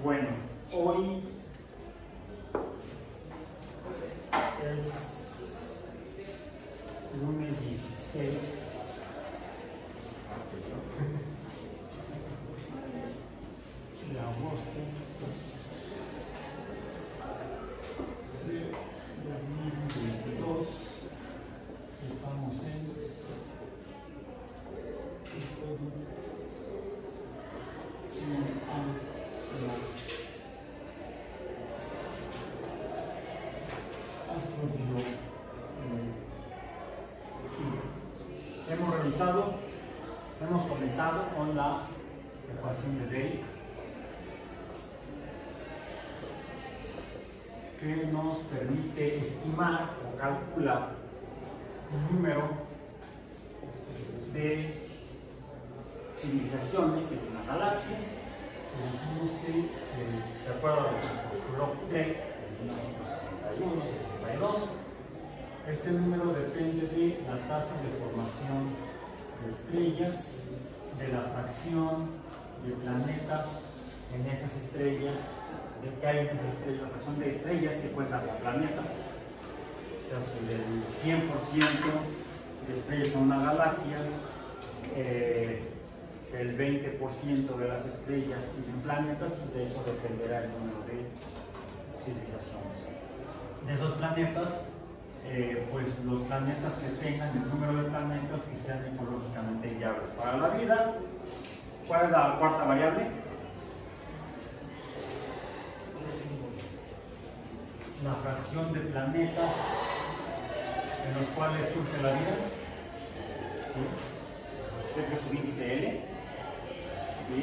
Bueno, hoy es lunes 16 de agosto de 2022. Estamos en astrobiología. Hemos comenzado con la ecuación de Drake, que nos permite estimar o calcular un número de civilizaciones en una galaxia. Dijimos que, de acuerdo al que postuló Drake en 1961, 62, este número depende de la tasa de formación de estrellas, de la fracción de planetas en esas estrellas, de que hay en esas estrellas, la fracción de estrellas que cuentan con planetas. O sea, si del 100% de estrellas en una galaxia, el 20% de las estrellas tienen planetas, pues de eso dependerá el número de civilizaciones. De esos planetas, pues los planetas que tengan el número de planetas que sean ecológicamente viables para la vida. ¿Cuál es la cuarta variable? La fracción de planetas en los cuales surge la vida. ¿Sí? Este es su índice L. ¿Sí?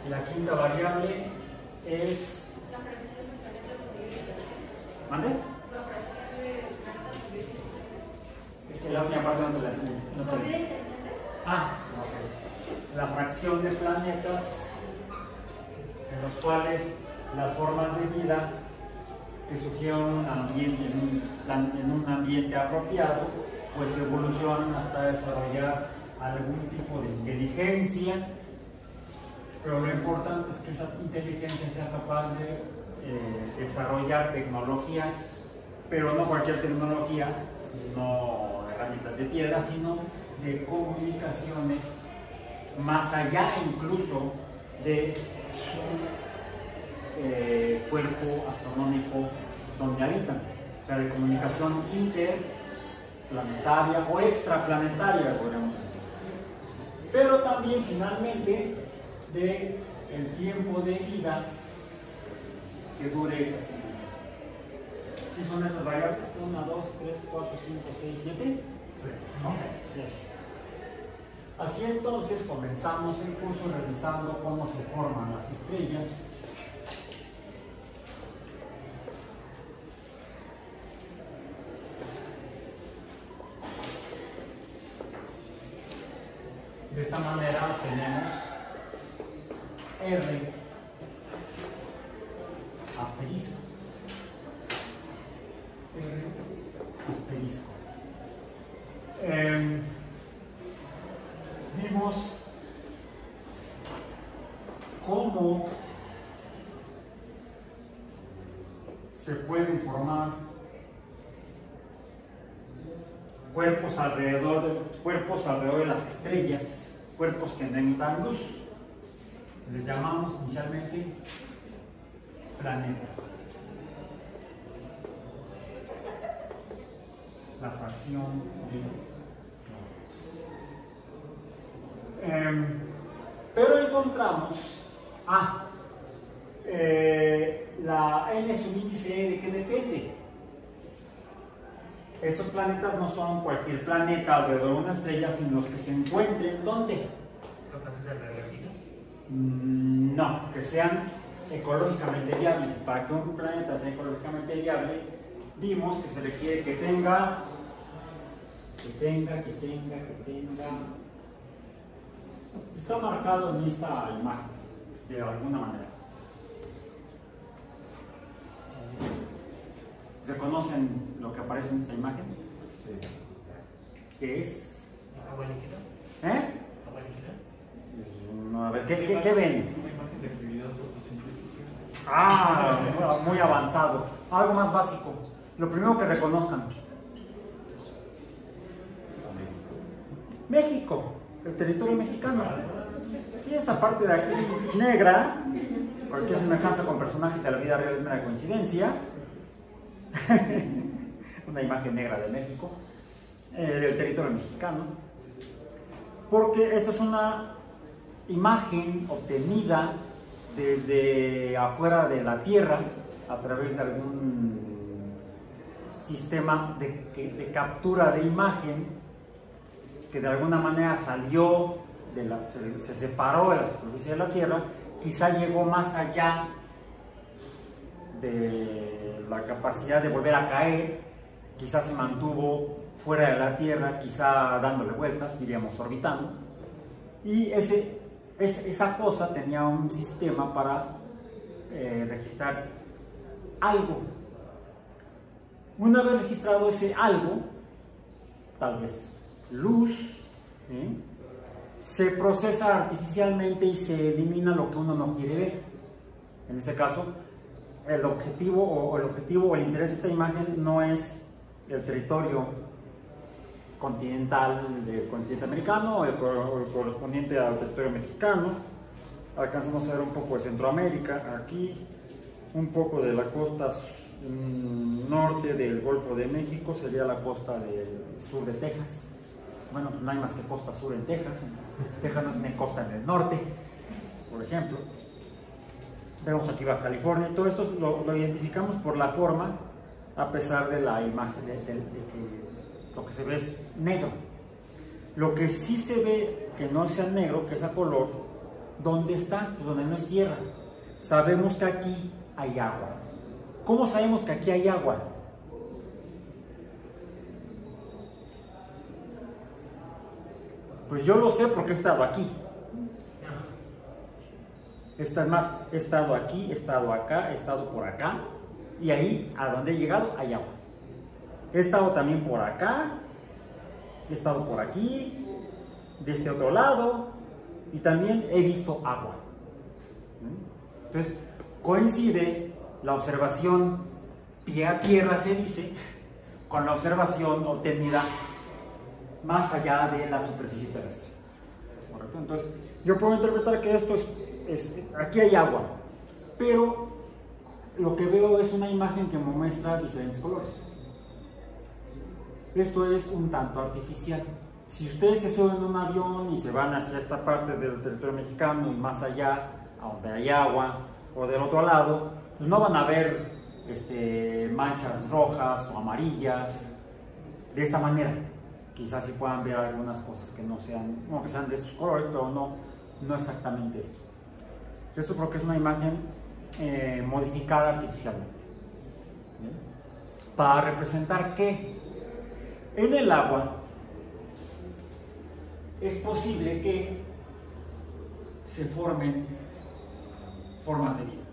Y la quinta variable es... ¿Mande? Es que la última parte no te la entiendo. La fracción de planetas en los cuales las formas de vida que surgieron en un ambiente apropiado, pues evolucionan hasta desarrollar algún tipo de inteligencia, pero lo importante es que esa inteligencia sea capaz de desarrollar tecnología, pero no cualquier tecnología, no herramientas de piedra, sino de comunicaciones más allá incluso de su cuerpo astronómico donde habitan, o sea, de comunicación interplanetaria o extraplanetaria, podríamos decir. Pero también finalmente de el tiempo de vida que dure esa civilización. ¿Sí son estas variables? 1, 2, 3, 4, 5, 6, 7. ¿No? Bien. Así entonces comenzamos el curso revisando cómo se forman las estrellas. De esta manera tenemos R asterisco. R asterisco. Vimos cómo se pueden formar cuerpos alrededor de las estrellas, cuerpos que emitan luz. Les llamamos inicialmente planetas. La fracción de pero encontramos la N es un índice de que depende. Estos planetas no son cualquier planeta alrededor de una estrella, sino los que se encuentren ¿dónde? ¿Capaces de radiología? No, que sean ecológicamente viables. Para que un planeta sea ecológicamente viable, vimos que se requiere que tenga está marcado en esta imagen de alguna manera. ¿Reconocen lo que aparece en esta imagen? Sí. ¿Qué es? ¿Agua líquida? No, a ver, ¿qué ven? Una imagen de actividad fotosíntesis. Muy avanzado. Algo más básico. Lo primero que reconozcan. México, el territorio mexicano. Sí, esta parte de aquí negra, cualquier semejanza con personajes de la vida real es mera coincidencia. Una imagen negra de México, del territorio mexicano. Porque esta es una imagen obtenida desde afuera de la Tierra a través de algún sistema de captura de imagen que de alguna manera salió, se separó de la superficie de la Tierra, quizá llegó más allá de la capacidad de volver a caer, quizá se mantuvo fuera de la Tierra, quizá dándole vueltas, diríamos orbitando, y esa cosa tenía un sistema para registrar algo. Una vez registrado ese algo, tal vez luz, se procesa artificialmente y se elimina lo que uno no quiere ver. En este caso, el objetivo o el interés de esta imagen no es el territorio continental del continente americano o el correspondiente al territorio mexicano. Alcanzamos a ver un poco de Centroamérica, aquí, un poco de la costa norte del Golfo de México, sería la costa del sur de Texas. Bueno, pues no hay más que costa sur en Texas. Texas no tiene costa en el norte, por ejemplo. Vemos aquí Baja California. Todo esto lo identificamos por la forma, a pesar de la imagen, de que lo que se ve es negro. Lo que sí se ve que no sea negro, que es a color, ¿dónde está? Pues donde no es tierra. Sabemos que aquí hay agua. ¿Cómo sabemos que aquí hay agua? Pues yo lo sé porque he estado aquí. Es más, he estado aquí, he estado acá, he estado por acá, y ahí, a donde he llegado, hay agua. He estado también por acá, he estado por aquí, de este otro lado, y también he visto agua. Entonces, coincide la observación pie a tierra, se dice, con la observación obtenida más allá de la superficie terrestre. ¿Correcto? Entonces, yo puedo interpretar que esto aquí hay agua, pero lo que veo es una imagen que me muestra diferentes colores. Esto es un tanto artificial. Si ustedes se suben en un avión y se van hacia esta parte del territorio mexicano y más allá, a donde hay agua, o del otro lado, pues no van a ver manchas rojas o amarillas de esta manera. Quizás sí puedan ver algunas cosas que no sean, que sean de estos colores, pero no exactamente esto. Esto porque es una imagen modificada artificialmente. ¿Bien? Para representar que en el agua es posible que se formen formas de vida.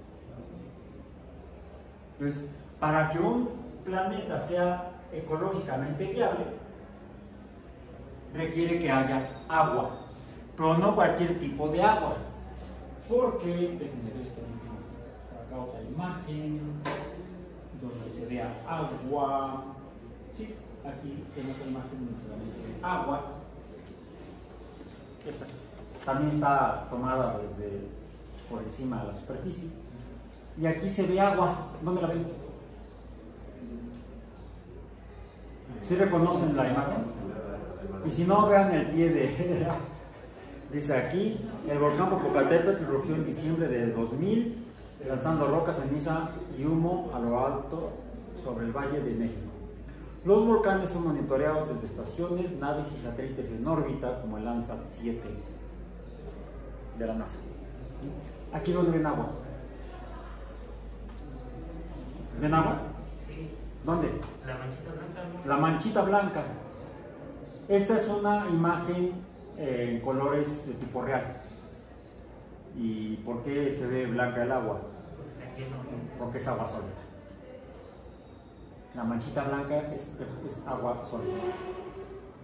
Entonces, para que un planeta sea ecológicamente viable, requiere que haya agua, pero no cualquier tipo de agua, porque, déjenme ver acá otra imagen, donde se vea agua, sí, aquí tengo otra imagen donde se ve agua, esta también está tomada desde por encima de la superficie, y aquí se ve agua. ¿Dónde la ven? ¿Sí reconocen la imagen? Y si no, vean el pie de... Dice aquí, el volcán Popocatépetl rugió en diciembre de 2000, lanzando rocas, ceniza y humo a lo alto sobre el Valle de México. Los volcanes son monitoreados desde estaciones, naves y satélites en órbita, como el Landsat 7 de la NASA. Aquí donde ven agua. ¿Ven agua? Sí. ¿Dónde? La manchita blanca, ¿no? La manchita blanca. Esta es una imagen en colores de tipo real. ¿Y por qué se ve blanca el agua? Porque es agua sólida. La manchita blanca es agua sólida.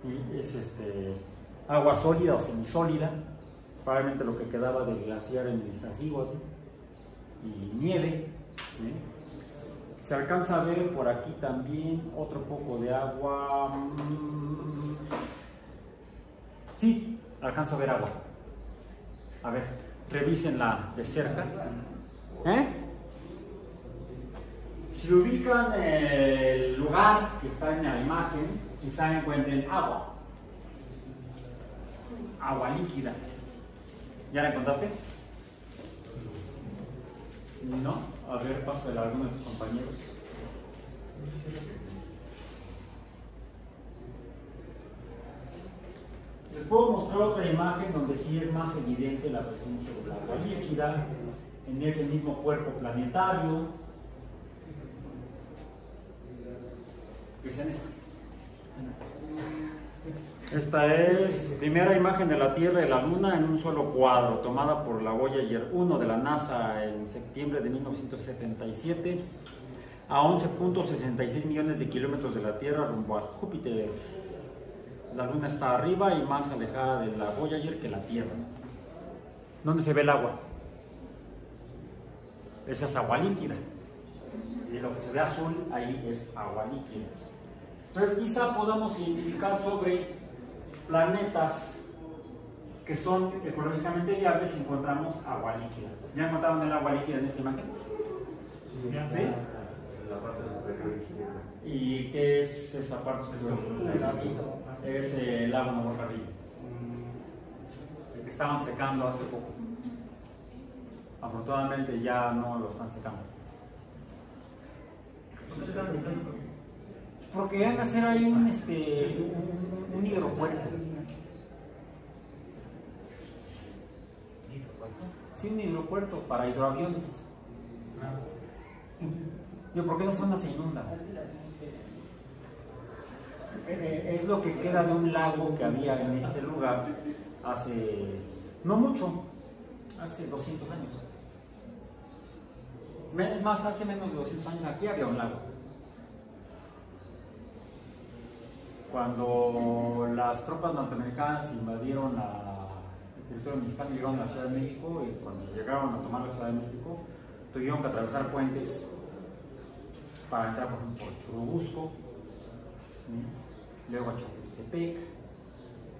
Y es agua sólida o semisólida, probablemente lo que quedaba del glaciar en el Iztaccíhuatl. y nieve. Se alcanza a ver por aquí también otro poco de agua. Sí, alcanzo a ver agua. A ver, revísenla de cerca. Si ubican el lugar que está en la imagen, quizá encuentren agua. Agua líquida. ¿Ya la encontraste? No. A ver, pásale a alguno de tus compañeros. Les puedo mostrar otra imagen donde sí es más evidente la presencia del agua líquida en ese mismo cuerpo planetario. Que sea esta. Esta es la primera imagen de la Tierra y la Luna en un solo cuadro, tomada por la Voyager 1 de la NASA en septiembre de 1977, a 11.66 millones de kilómetros de la Tierra rumbo a Júpiter. La Luna está arriba y más alejada de la Voyager que la Tierra. ¿Dónde se ve el agua? Esa es agua líquida. Y lo que se ve azul ahí es agua líquida. Entonces quizá podamos identificar sobre planetas que son ecológicamente viables si encontramos agua líquida. ¿Ya encontraron el agua líquida en esta imagen? ¿Sí? La parte superior izquierda. ¿Y qué es esa parte superior? Es el lago Navarrarillo, el que estaban secando hace poco. Afortunadamente ya no lo están secando. Porque van a hacer ahí un hidropuerto. Sí, un hidropuerto para hidroaviones. Porque esa zona se inunda. Es lo que queda de un lago que había en este lugar hace, no mucho, hace 200 años. Es más, hace menos de 200 años aquí había un lago. Cuando las tropas norteamericanas invadieron el territorio mexicano, llegaron a la Ciudad de México, y cuando llegaron a tomar la Ciudad de México, tuvieron que atravesar puentes para entrar, por ejemplo, por Churubusco, luego a Chapultepec,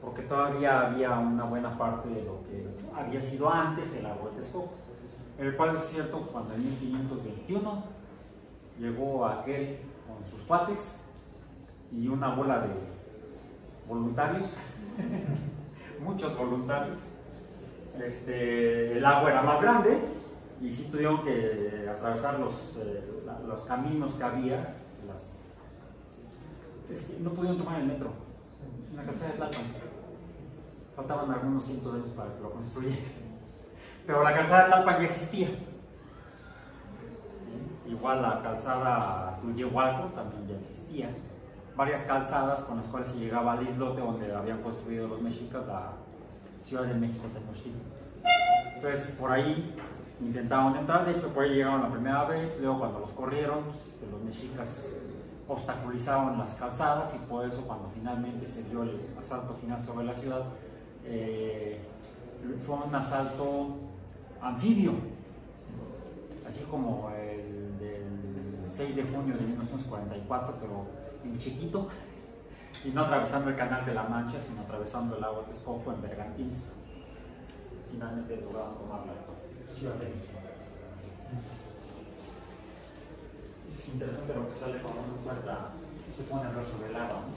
porque todavía había una buena parte de lo que había sido antes el lago de Texcoco, el cual es cierto, cuando en 1521 llegó aquel con sus cuates y una bola de voluntarios, muchos voluntarios. El agua era más grande y sí tuvieron que atravesar los caminos que había. Es que no pudieron tomar el metro en la calzada de Tlalpan. Faltaban algunos cientos de años para que lo construyeran, pero la calzada de Tlalpan ya existía. Igual la calzada Tuyehualco también ya existía. Varias calzadas con las cuales se llegaba al islote donde habían construido los mexicas la Ciudad de México Tenochtitlan. Entonces por ahí intentaban entrar, de hecho por ahí llegaron la primera vez, luego cuando los corrieron, pues, los mexicas obstaculizaron las calzadas y por eso cuando finalmente se dio el asalto final sobre la ciudad, fue un asalto anfibio, así como el del 6 de junio de 1944, pero en chiquito, y no atravesando el Canal de la Mancha, sino atravesando el lago Texcoco en bergantines. Finalmente lograron tomar la Ciudad de México. Es interesante lo que sale cuando uno encuentra y se pone a hablar sobre el agua, ¿no?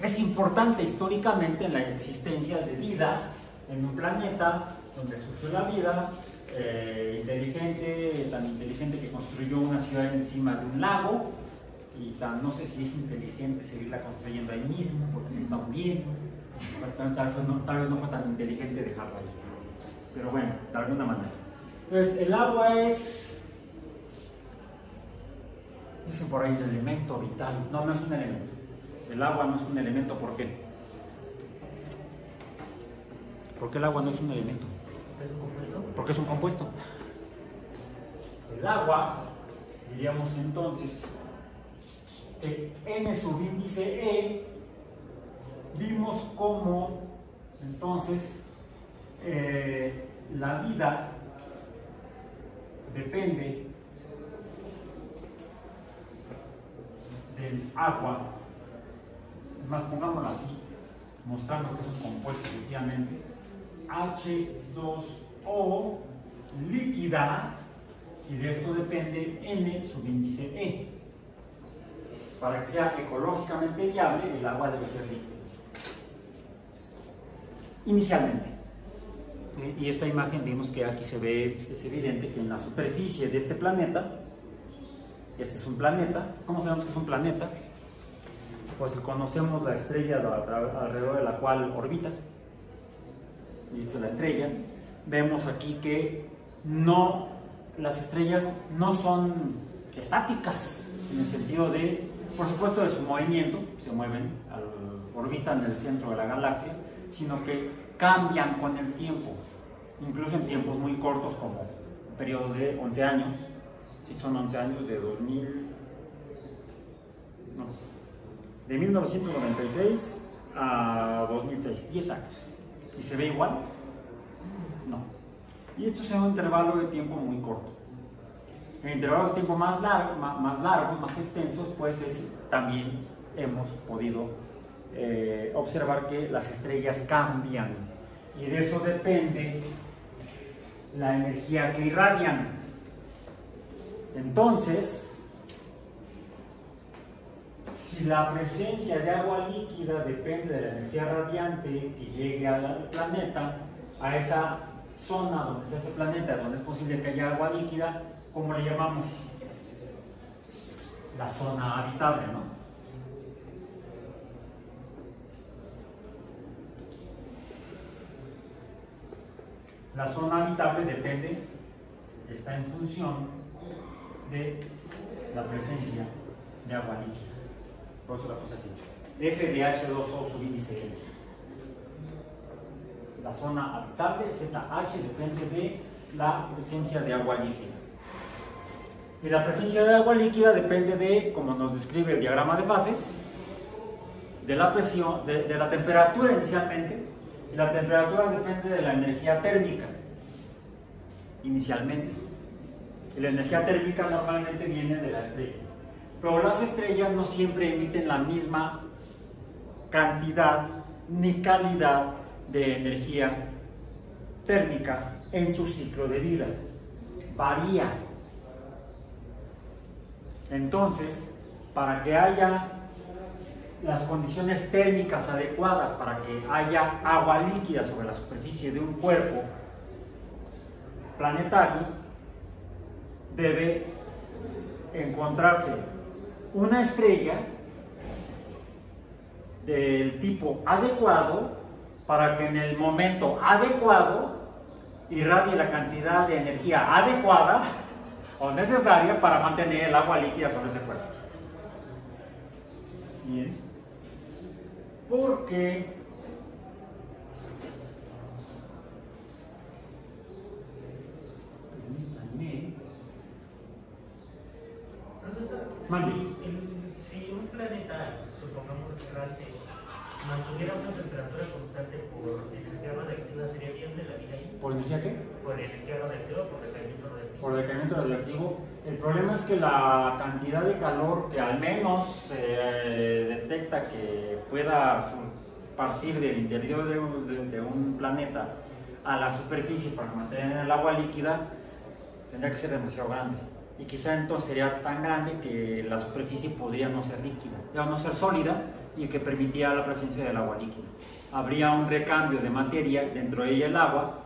Es importante históricamente en la existencia de vida en un planeta donde surgió la vida, tan inteligente que construyó una ciudad encima de un lago, y tan, no sé si es inteligente seguirla construyendo ahí mismo porque se está hundiendo, tal vez no fue tan inteligente dejarla ahí, pero bueno, de alguna manera. Entonces el agua es, dicen por ahí, el elemento vital. No, no es un elemento. El agua no es un elemento. ¿Por qué? ¿Por qué el agua no es un elemento? Porque es un compuesto. El agua, diríamos entonces, n subíndice E, vimos cómo entonces la vida depende del agua. Es más, pongámoslo así, mostrando que es un compuesto efectivamente. H2O líquida, y de esto depende N subíndice E. Para que sea ecológicamente viable, el agua debe ser líquida. Inicialmente. Y esta imagen vimos que aquí se ve, es evidente que en la superficie de este planeta, este es un planeta. ¿Cómo sabemos que es un planeta? Pues conocemos la estrella alrededor de la cual orbita, y esta es la estrella. Vemos aquí que las estrellas no son estáticas, en el sentido de, por supuesto, de su movimiento, se mueven, orbitan en el centro de la galaxia, sino que cambian con el tiempo, incluso en tiempos muy cortos, como un periodo de 11 años, si son 11 años, de 1996 a 2006, 10 años. ¿Y se ve igual? No. Y esto es un intervalo de tiempo muy corto. En intervalos de tiempo más largos, más extensos, pues también hemos podido observar que las estrellas cambian, y de eso depende la energía que irradian. Entonces, si la presencia de agua líquida depende de la energía radiante que llegue al planeta, a esa zona donde está ese planeta, donde es posible que haya agua líquida, ¿cómo le llamamos? La zona habitable, ¿no? La zona habitable está en función de la presencia de agua líquida. Por eso la puse así. F de H2O subíndice N. La zona habitable, ZH, depende de la presencia de agua líquida. Y la presencia de agua líquida depende de, como nos describe el diagrama de fases, de la presión, de la temperatura inicialmente. Y la temperatura depende de la energía térmica inicialmente. Y la energía térmica normalmente viene de la estrella. Pero las estrellas no siempre emiten la misma cantidad ni calidad de energía térmica en su ciclo de vida. Varía. Entonces, para que haya las condiciones térmicas adecuadas, para que haya agua líquida sobre la superficie de un cuerpo planetario, debe encontrarse una estrella del tipo adecuado para que en el momento adecuado irradie la cantidad de energía adecuada o necesaria para mantener el agua líquida sobre ese cuerpo. Bien. Porque si un planeta, supongamos errante, mantuviera una temperatura constante por energía radiactiva, ¿sería viable la vida ahí? ¿por energía qué? Por energía radiactiva, por decaimiento radiactivo. Por decaimiento radiactivo. El problema es que la cantidad de calor que al menos se detecta que pueda partir del interior de un planeta a la superficie para mantener el agua líquida tendría que ser demasiado grande. Y quizá entonces sería tan grande que la superficie podría no ser líquida, ya no ser sólida, y que permitiría la presencia del agua líquida. Habría un recambio de materia dentro de ella, el agua,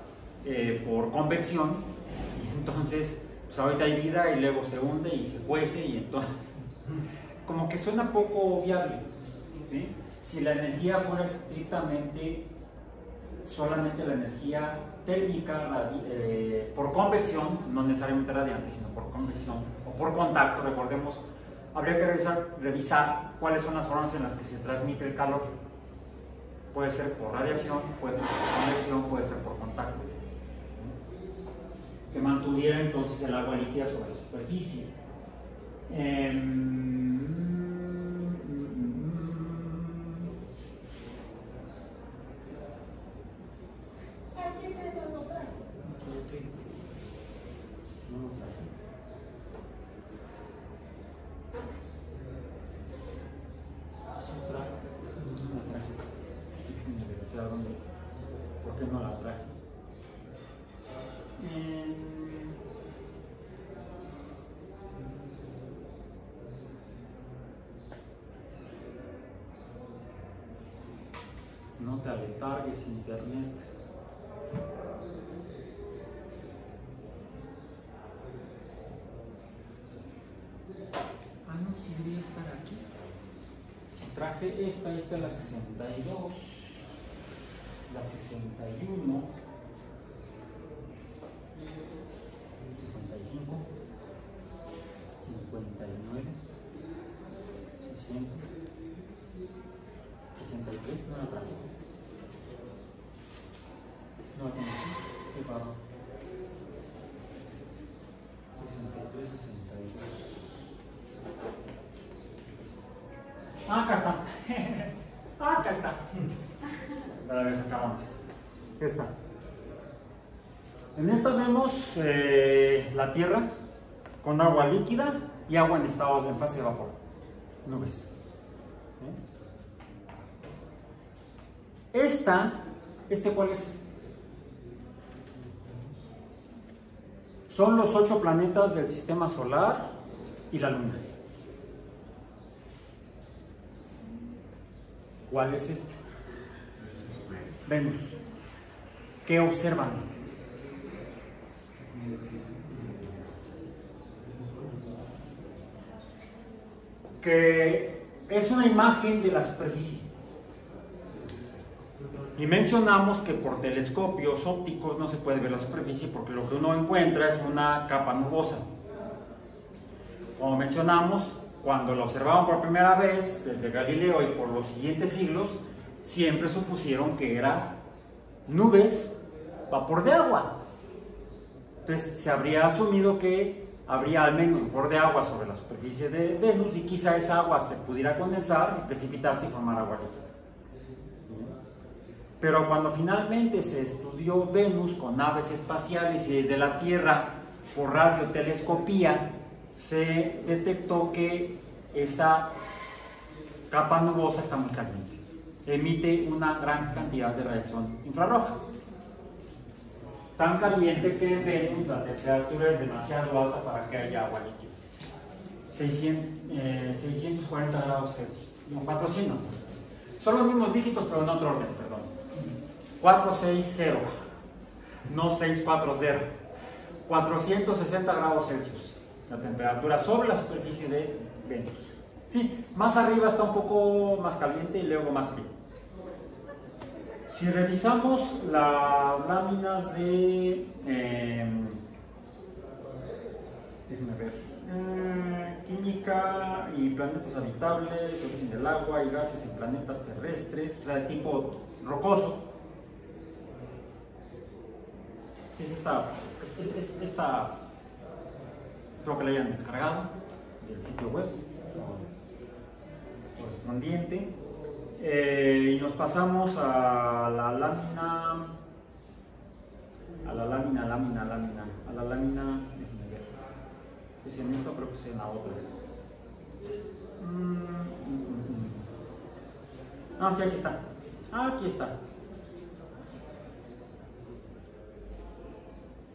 por convección, y entonces pues ahorita hay vida y luego se hunde y se cuece, y entonces como que suena poco viable, ¿sí? Si la energía fuera estrictamente solamente la energía térmica por convección, no necesariamente radiante, sino por convección o por contacto, recordemos, habría que revisar cuáles son las formas en las que se transmite el calor. Puede ser por radiación, puede ser por convección, puede ser por contacto, que mantuviera entonces el agua líquida sobre la superficie. No lo traje. Otra, no la traje. Déjenme revisar dónde. ¿Por qué no la traje? No te aletargues, internet. Ah, no, si debería estar aquí. Si traje esta es la 62, la 61, 65, 59, 60, 63, no la traje. No la tengo aquí, qué raro. 63, 62. Acá está. Acá está. La vez acabamos. Esta. En esta vemos la Tierra con agua líquida y agua en fase de vapor. Nubes. ¿Cuál es? Son los 8 planetas del sistema solar y la Luna. ¿Cuál es este? Venus. ¿Qué observan? Que es una imagen de la superficie. Y mencionamos que por telescopios ópticos no se puede ver la superficie porque lo que uno encuentra es una capa nubosa. Como mencionamos, cuando la observaban por primera vez desde Galileo y por los siguientes siglos, siempre supusieron que era nubes, vapor de agua. Entonces se habría asumido que habría al menos vapor de agua sobre la superficie de Venus y quizá esa agua se pudiera condensar y precipitarse y formar agua líquida. Pero cuando finalmente se estudió Venus con naves espaciales y desde la Tierra por radiotelescopía, se detectó que esa capa nubosa está muy caliente. Emite una gran cantidad de radiación infrarroja. Tan caliente que en Venus la temperatura es demasiado alta para que haya agua líquida. 640 grados Celsius. No, 400. Son los mismos dígitos, pero en otro orden, perdón. 460, no 640. 460 grados Celsius. La temperatura sobre la superficie de Venus. Sí, más arriba está un poco más caliente y luego más frío. Si revisamos las láminas de déjenme ver, química y planetas habitables, origen del agua y gases en planetas terrestres, o sea, de tipo rocoso. Sí, esta espero que la hayan descargado del sitio web correspondiente. Y nos pasamos a la lámina, déjenme ver, es en esta, creo que es en la otra. Ah, sí, aquí está. Aquí está.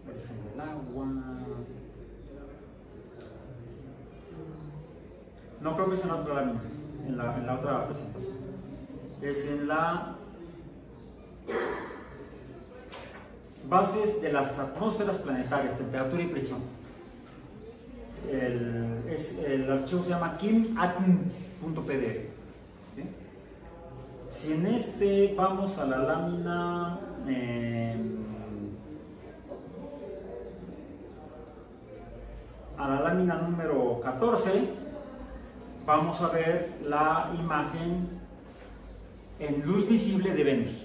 Origen del agua. No, creo que es en la otra lámina, en la otra presentación. Es en la bases de las atmósferas planetarias, temperatura y presión. El archivo se llama kimatm.pdf. ¿Sí? Si en este vamos a la lámina número 14, vamos a ver la imagen en luz visible de Venus.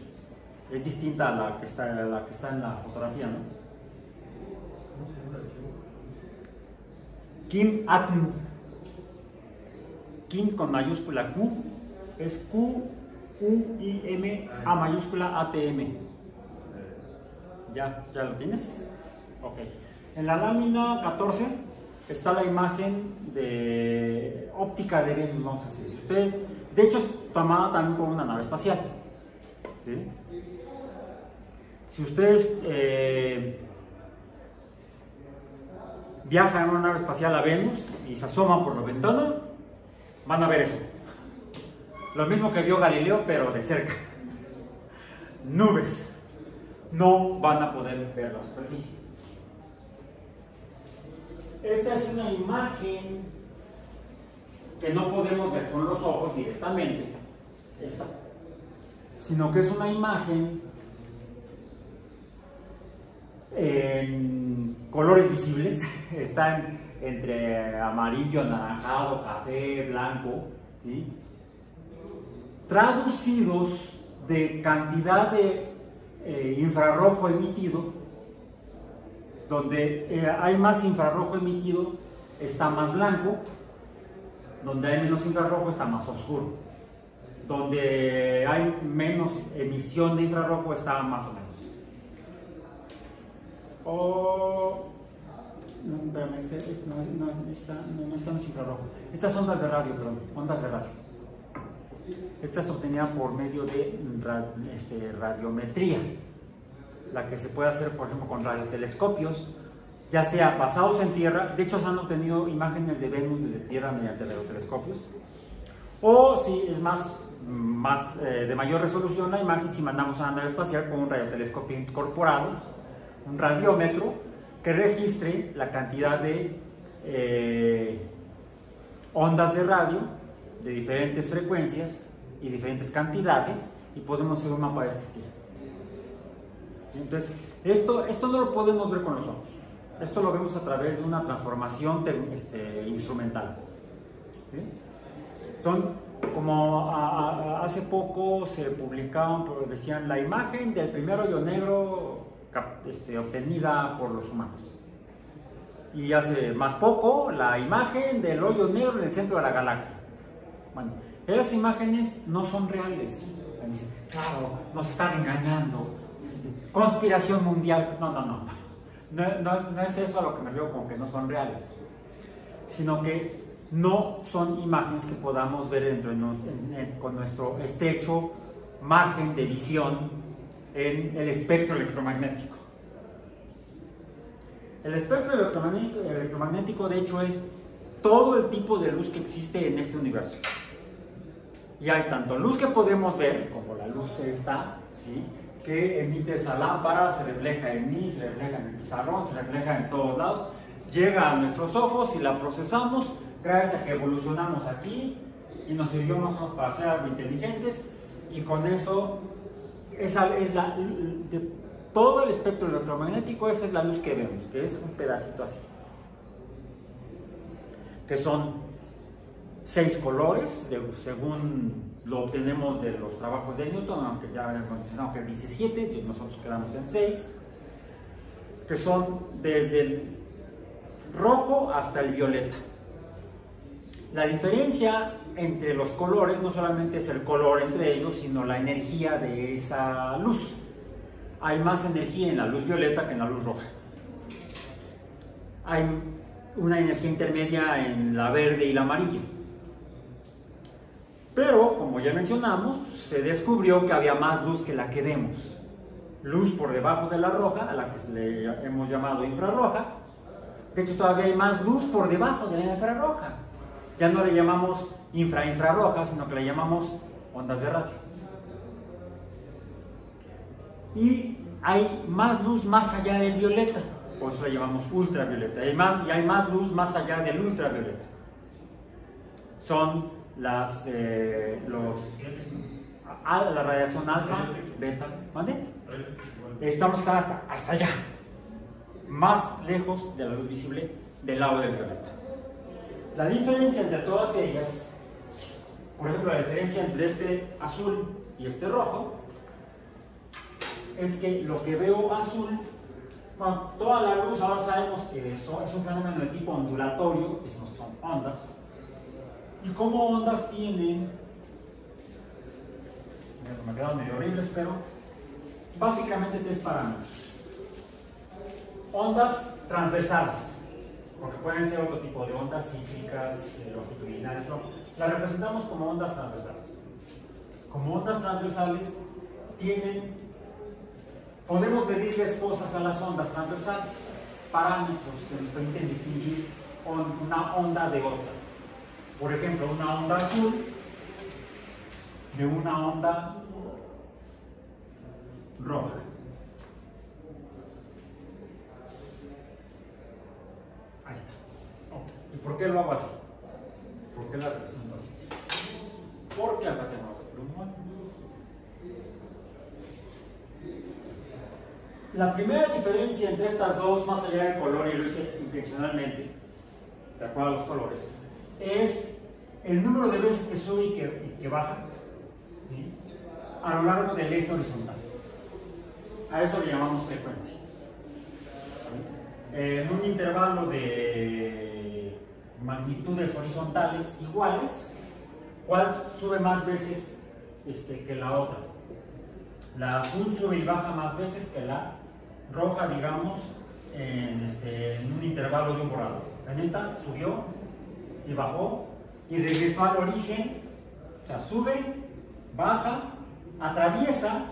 Es distinta a la que está en la fotografía, ¿no? Kimatm. Kim con mayúscula Q es Q-U-I-M A mayúscula A-T-M. ¿Ya lo tienes? Ok. En la lámina 14 está la imagen de óptica de Venus, vamos a decir. Si ustedes, de hecho, es tomada también por una nave espacial. ¿Sí? Si ustedes viajan en una nave espacial a Venus y se asoman por la ventana, van a ver eso. Lo mismo que vio Galileo, pero de cerca. Nubes. No van a poder ver la superficie. Esta es una imagen que no podemos ver con los ojos directamente, esta, sino que es una imagen en colores visibles, están entre amarillo, anaranjado, café, blanco, ¿sí? Traducidos de cantidad de infrarrojo emitido. Donde hay más infrarrojo emitido está más blanco, donde hay menos infrarrojo está más oscuro, donde hay menos emisión de infrarrojo está más o menos. No, espérame, no está en infrarrojo. Estas ondas de radio, perdón, ondas de radio. Esta es obtenida por medio de radiometría, la que se puede hacer, por ejemplo, con radiotelescopios, ya sea basados en tierra. De hecho, se han obtenido imágenes de Venus desde tierra mediante radiotelescopios, o si es de mayor resolución la imagen, si mandamos a una nave espacial con un radiotelescopio incorporado, un radiómetro que registre la cantidad de ondas de radio de diferentes frecuencias y diferentes cantidades, y podemos hacer un mapa de este estilo. Entonces, esto no lo podemos ver con los ojos. Esto lo vemos a través de una transformación instrumental. ¿Sí? Son como hace poco se publicaban, decían, la imagen del primer hoyo negro obtenida por los humanos. Y hace más poco, la imagen del hoyo negro en el centro de la galaxia. Bueno, esas imágenes no son reales. Claro, nos están engañando. Conspiración mundial. No es eso a lo que me refiero con que no son reales, sino que no son imágenes que podamos ver con nuestro estrecho margen de visión en el espectro electromagnético. El espectro electromagnético, de hecho, es todo el tipo de luz que existe en este universo. Y hay tanto luz que podemos ver, como la luz esta, ¿sí?, que emite esa lámpara, se refleja en mí, se refleja en el pizarrón, se refleja en todos lados, llega a nuestros ojos y la procesamos gracias a que evolucionamos aquí y nos sirvió más o menos para ser algo inteligentes, y con eso, esa es de todo el espectro electromagnético, esa es la luz que vemos, que es un pedacito así, que son 6 colores, según lo obtenemos de los trabajos de Newton, aunque ya habían mencionado que dice 7, nosotros quedamos en 6, que son desde el rojo hasta el violeta. La diferencia entre los colores no solamente es el color entre ellos, sino la energía de esa luz. Hay más energía en la luz violeta que en la luz roja. Hay una energía intermedia en la verde y la amarilla. Pero, como ya mencionamos, se descubrió que había más luz que la que vemos. Luz por debajo de la roja, a la que le hemos llamado infrarroja. De hecho, todavía hay más luz por debajo de la infrarroja. Ya no le llamamos infrarroja, sino que le llamamos ondas de radio. Y hay más luz más allá del violeta, por eso le llamamos ultravioleta. Y hay más luz más allá del ultravioleta. Son la radiación alfa, beta, ¿vale? Estamos hasta allá, más lejos de la luz visible del lado del violeta. La diferencia entre todas ellas, por ejemplo, la diferencia entre este azul y este rojo, es que lo que veo azul, bueno, toda la luz ahora sabemos que eso es un fenómeno de tipo ondulatorio, decimos que son ondas. Y como ondas tienen, me quedaron medio horribles, pero básicamente 3 parámetros. ondas transversales, porque pueden ser otro tipo de ondas cíclicas, longitudinales, no. Las representamos como ondas transversales. Como ondas transversales podemos medirles cosas a las ondas transversales, parámetros que nos permiten distinguir una onda de otra. Por ejemplo, una onda azul de una onda roja. Ahí está. Okay. ¿Y por qué lo hago así? ¿Por qué la represento así? Porque acá tengo otro plumón. La primera diferencia entre estas dos, más allá del color, y lo hice intencionalmente, de acuerdo a los colores, es el número de veces que sube y que baja, ¿sí?, a lo largo del eje horizontal. A eso le llamamos frecuencia. En un intervalo de magnitudes horizontales iguales, ¿cuál sube más veces que la otra? La azul sube y baja más veces que la roja, digamos, en un intervalo de un grado. En esta subió y bajó y regresó al origen, o sea, sube, baja, atraviesa,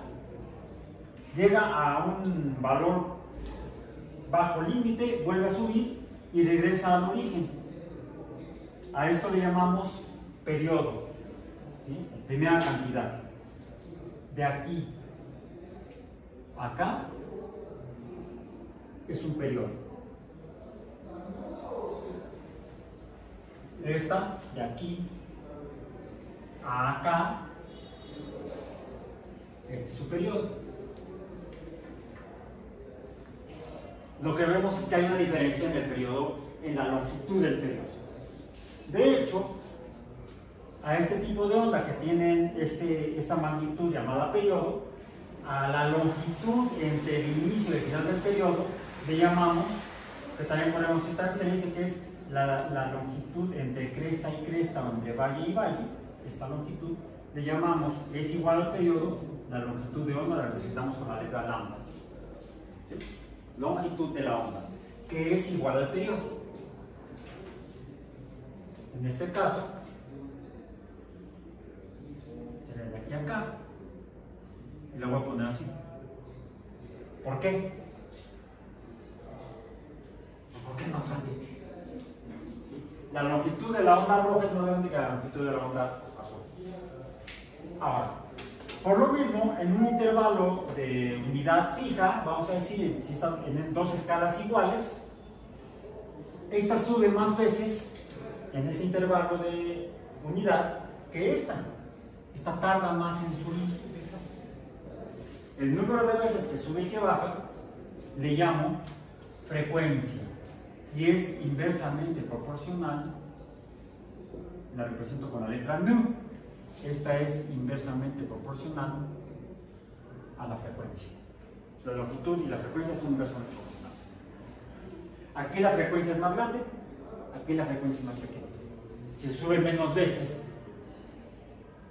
llega a un valor bajo límite, vuelve a subir y regresa al origen. A esto le llamamos periodo, ¿sí? Primera cantidad. De aquí a acá es un periodo. Esta de aquí a acá, este es su periodo. Lo que vemos es que hay una diferencia en el periodo, en la longitud del periodo. De hecho, a este tipo de onda que tienen esta magnitud llamada periodo, a la longitud entre el inicio y el final del periodo le llamamos, que también podemos citar, se dice que es la longitud entre cresta y cresta, o entre valle y valle. Esta longitud le llamamos, es igual al periodo, la longitud de onda la representamos con la letra lambda, ¿sí? Longitud de la onda, que es igual al periodo. En este caso será de aquí a acá, y lo voy a poner así. ¿Por qué? Porque es más grande. ¿Sí? La longitud de la onda roja es más grande que la longitud de la onda azul. Ahora, por lo mismo, en un intervalo de unidad fija, vamos a decir, si están en dos escalas iguales, esta sube más veces en ese intervalo de unidad que esta. Esta tarda más en subir. El número de veces que sube y que baja le llamo frecuencia y es inversamente proporcional. La represento con la letra nu. Esta es inversamente proporcional a la frecuencia. La longitud y la frecuencia son inversamente proporcionales. Aquí la frecuencia es más grande, aquí la frecuencia es más pequeña. Se sube menos veces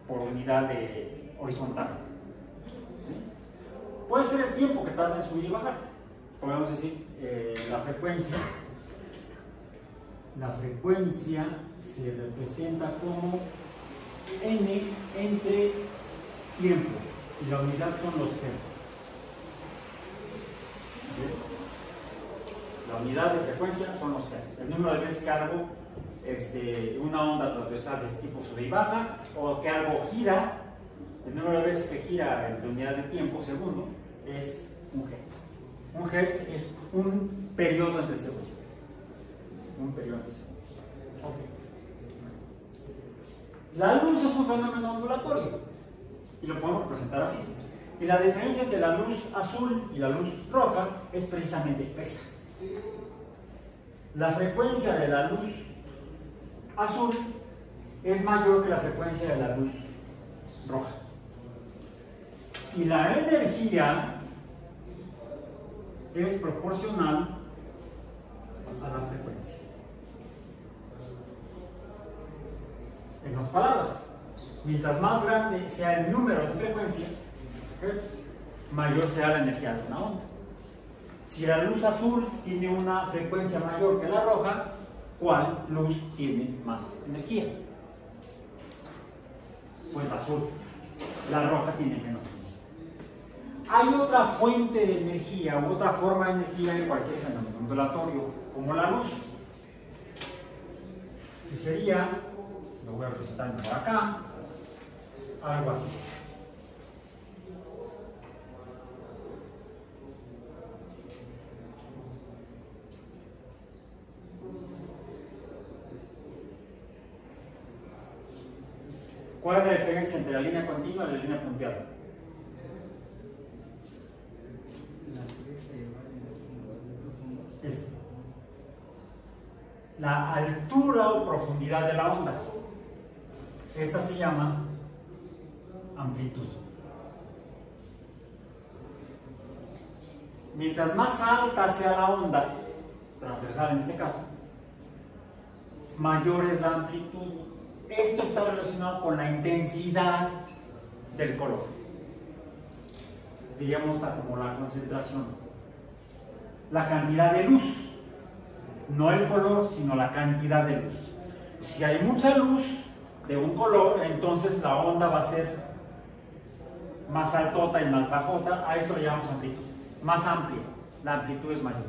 por unidad de horizontal. Puede ser el tiempo que tarda en subir y bajar. Podemos decir la frecuencia se representa como n entre tiempo y la unidad son los hertz. La unidad de frecuencia son los hertz. El número de veces que algo, una onda transversal de este tipo sube y baja, o que algo gira, el número de veces que gira entre unidad de tiempo, segundo, es un hertz. Un hertz es un periodo entre segundos. Un periodo entre segundos. Okay. La luz es un fenómeno ondulatorio y lo podemos representar así. Y la diferencia entre la luz azul y la luz roja es precisamente esa. La frecuencia de la luz azul es mayor que la frecuencia de la luz roja. Y la energía es proporcional a la frecuencia. En otras palabras, mientras más grande sea el número de frecuencia, hertz, mayor será la energía de una onda. Si la luz azul tiene una frecuencia mayor que la roja, ¿cuál luz tiene más energía? Pues la azul. La roja tiene menos energía. Hay otra fuente de energía u otra forma de energía en cualquier fenómeno ondulatorio, como la luz, que sería, lo voy a representar por acá, algo así. ¿Cuál es la diferencia entre la línea continua y la línea punteada? Es la altura o profundidad de la onda. Esta se llama amplitud. Mientras más alta sea la onda, transversal en este caso, mayor es la amplitud. Esto está relacionado con la intensidad del color. Diríamos como la concentración. La cantidad de luz. No el color, sino la cantidad de luz. Si hay mucha luz de un color, entonces la onda va a ser más altota y más bajota. A esto le llamamos amplitud. Más amplia. La amplitud es mayor.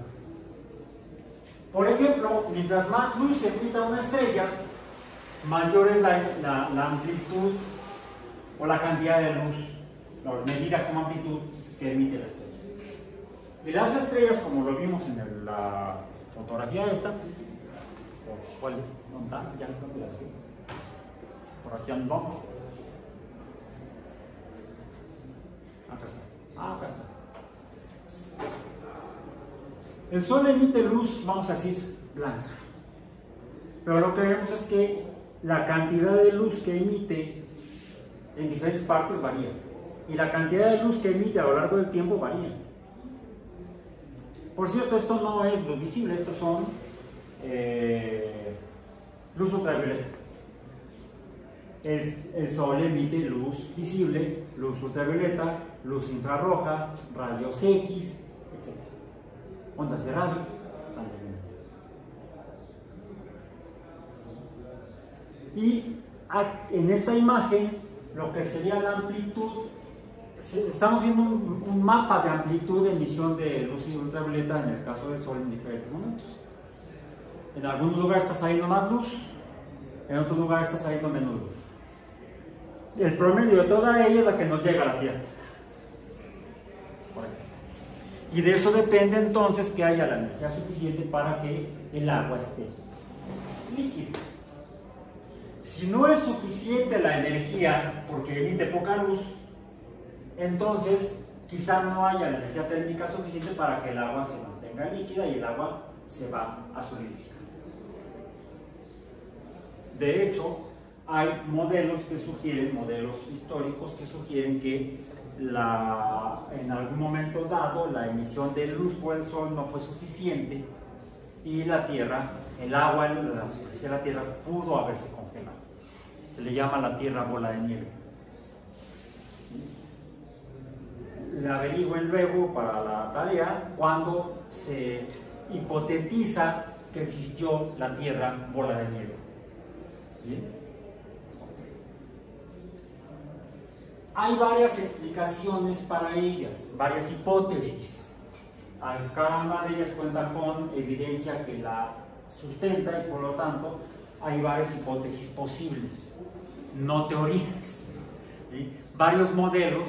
Por ejemplo, mientras más luz emita una estrella, mayor es la amplitud o la cantidad de luz, medida como amplitud, que emite la estrella. Y las estrellas, como lo vimos en la fotografía esta, ¿cuál es? ¿Dónde está? Ya no tengo la aquí. Por aquí ando. Acá está. Acá está. El Sol emite luz, vamos a decir, blanca. Pero lo que vemos es que la cantidad de luz que emite en diferentes partes varía. Y la cantidad de luz que emite a lo largo del tiempo varía. Por cierto, esto no es luz visible, estos son luz ultravioleta. El Sol emite luz visible, luz ultravioleta, luz infrarroja, rayos X, etc. Ondas de radio también. Y en esta imagen, lo que sería la amplitud, estamos viendo un mapa de amplitud de emisión de luz ultravioleta en el caso del Sol en diferentes momentos. En algunos lugares está saliendo más luz, en otros lugares está saliendo menos luz. El promedio de toda ella es la que nos llega a la Tierra. Y de eso depende entonces que haya la energía suficiente para que el agua esté líquida. Si no es suficiente la energía porque emite poca luz, entonces quizá no haya la energía térmica suficiente para que el agua se mantenga líquida y el agua se va a solidificar. De hecho, hay modelos históricos que sugieren que en algún momento dado la emisión de luz por el Sol no fue suficiente y la Tierra, el agua en la superficie de la Tierra pudo haberse congelado. Se le llama la Tierra bola de nieve. Le averigüen luego para la tarea cuando se hipotetiza que existió la Tierra bola de nieve. ¿Bien? Hay varias explicaciones para ella, varias hipótesis. Cada una de ellas cuenta con evidencia que la sustenta y por lo tanto hay varias hipótesis posibles, no teorías. ¿Sí? Varios modelos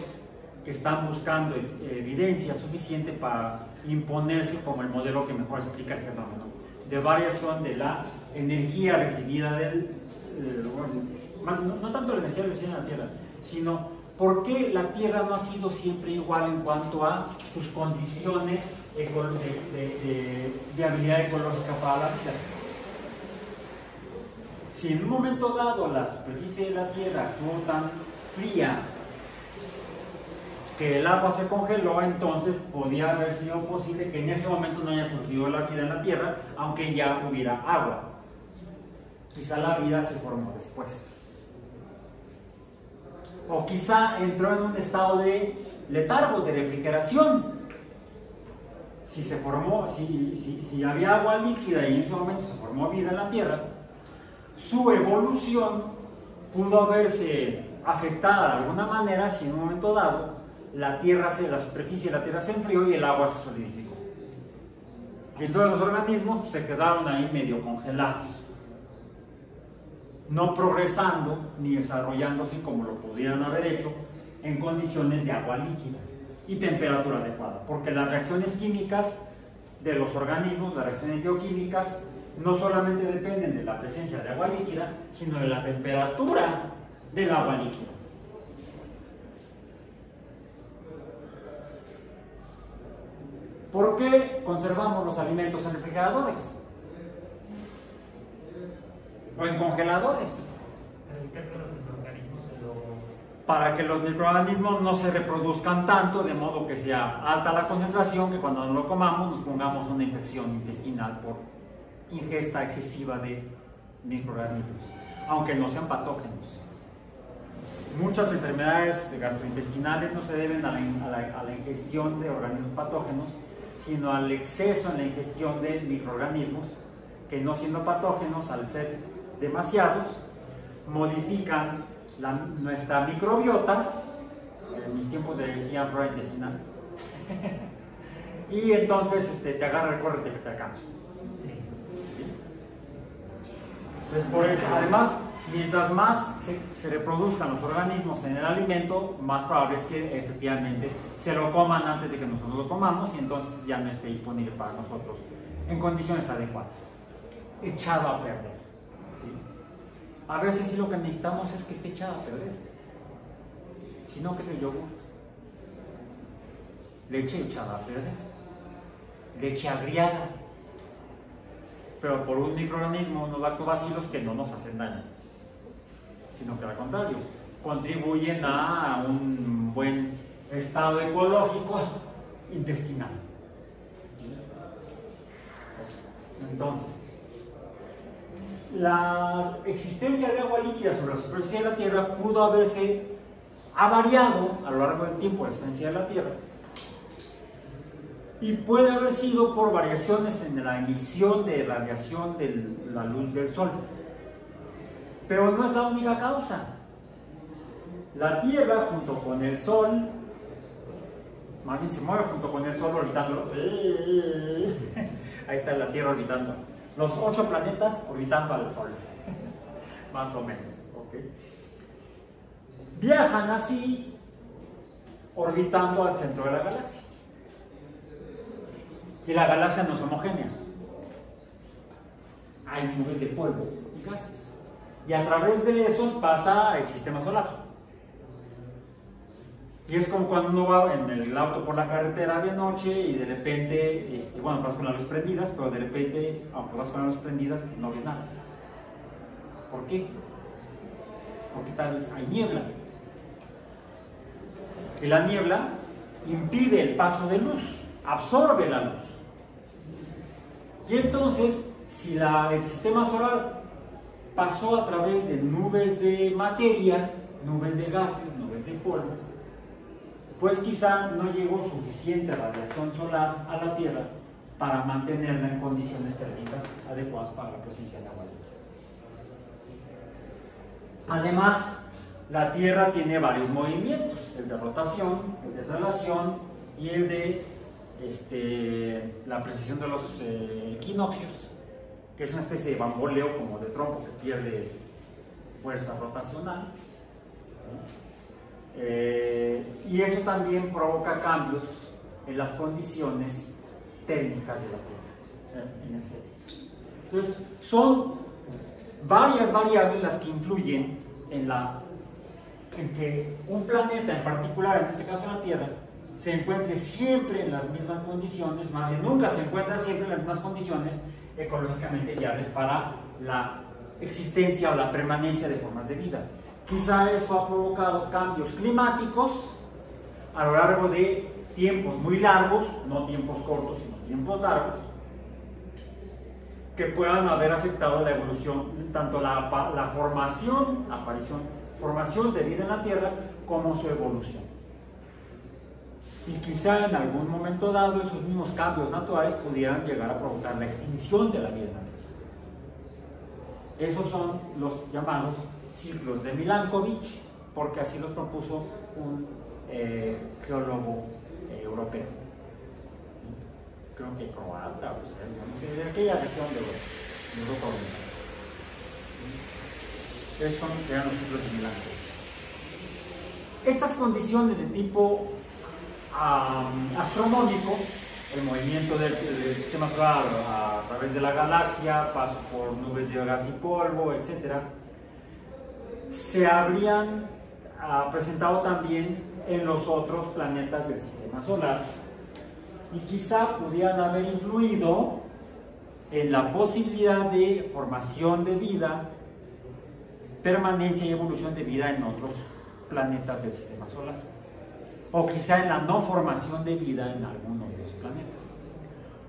que están buscando evidencia suficiente para imponerse como el modelo que mejor explica el fenómeno de variación de la energía recibida no tanto la energía recibida en la Tierra, sino por qué la Tierra no ha sido siempre igual en cuanto a sus condiciones de viabilidad ecológica para la vida. Si en un momento dado la superficie de la Tierra estuvo tan fría que el agua se congeló, entonces podía haber sido posible que en ese momento no haya surgido la vida en la Tierra, aunque ya hubiera agua. Quizá la vida se formó después. O quizá entró en un estado de letargo, de refrigeración. si había agua líquida y en ese momento se formó vida en la Tierra, su evolución pudo haberse afectada de alguna manera si en un momento dado la superficie de la Tierra se enfrió y el agua se solidificó. Y entonces los organismos se quedaron ahí medio congelados, no progresando ni desarrollándose como lo pudieran haber hecho en condiciones de agua líquida y temperatura adecuada, porque las reacciones químicas de los organismos, las reacciones bioquímicas, no solamente dependen de la presencia de agua líquida, sino de la temperatura del agua líquida. ¿Por qué conservamos los alimentos en refrigeradores? O en congeladores. Para que los microorganismos no se reproduzcan tanto, de modo que sea alta la concentración, que cuando no lo comamos nos pongamos una infección intestinal por ingesta excesiva de microorganismos, aunque no sean patógenos. Muchas enfermedades gastrointestinales no se deben a la ingestión de organismos patógenos, sino al exceso en la ingestión de microorganismos que, no siendo patógenos, al ser demasiados, modifican nuestra microbiota. En mis tiempos le decían flora intestinal. Y entonces te agarra el corte que te alcanza. Entonces, por eso, además, mientras más se reproduzcan los organismos en el alimento, más probable es que efectivamente se lo coman antes de que nosotros lo comamos y entonces ya no esté disponible para nosotros en condiciones adecuadas. Echado a perder. ¿Sí? A veces sí lo que necesitamos es que esté echado a perder. Si no, que es el yogur. Leche echada a perder. Leche agriada. Pero por un microorganismo, unos lactobacilos que no nos hacen daño, sino que al contrario, contribuyen a un buen estado ecológico intestinal. Entonces, la existencia de agua líquida sobre la superficie de la Tierra ha variado a lo largo del tiempo de la existencia de la Tierra, y puede haber sido por variaciones en la emisión de radiación de la luz del Sol. Pero no es la única causa. La Tierra junto con el Sol, más bien se mueve junto con el Sol orbitándolo. Ahí está la Tierra orbitando. Los 8 planetas orbitando al Sol. Más o menos. ¿Okay? Viajan así orbitando al centro de la galaxia. Y la galaxia no es homogénea. Hay nubes de polvo y gases. Y a través de esos pasa el sistema solar. Y es como cuando uno va en el auto por la carretera de noche y de repente, vas con las luces prendidas, pero de repente, aunque vas con las luces prendidas, no ves nada. ¿Por qué? Porque tal vez hay niebla. Y la niebla impide el paso de luz, absorbe la luz. Y entonces, si el sistema solar pasó a través de nubes de materia, nubes de gases, nubes de polvo, pues quizá no llegó suficiente radiación solar a la Tierra para mantenerla en condiciones térmicas adecuadas para la presencia de agua líquida. Además, la Tierra tiene varios movimientos: el de rotación, el de traslación y el de la precesión de los equinoccios, que es una especie de bamboleo como de trompo que pierde fuerza rotacional. Y eso también provoca cambios en las condiciones térmicas de la Tierra, energéticas. Entonces, son varias variables las que influyen en que un planeta en particular, en este caso la Tierra, se encuentre siempre en las mismas condiciones, más bien nunca se encuentra siempre en las mismas condiciones ecológicamente viables para la existencia o la permanencia de formas de vida. Quizá eso ha provocado cambios climáticos a lo largo de tiempos muy largos, no tiempos cortos, sino tiempos largos, que puedan haber afectado la evolución, tanto la formación de vida en la Tierra, como su evolución. Y quizá en algún momento dado esos mismos cambios naturales pudieran llegar a provocar la extinción de la vida en la Tierra. Esos son los llamados ciclos de Milankovitch, porque así los propuso un geólogo europeo. Creo que croata, o sea, no sé, de aquella región de Europa Oriental. Esos serían los ciclos de Milankovitch. Estas condiciones de tipo astronómico, el movimiento del sistema solar a través de la galaxia, paso por nubes de gas y polvo, etc., se habrían presentado también en los otros planetas del sistema solar y quizá pudieran haber influido en la posibilidad de formación de vida, permanencia y evolución de vida en otros planetas del sistema solar, o quizá en la no formación de vida en alguno de los planetas,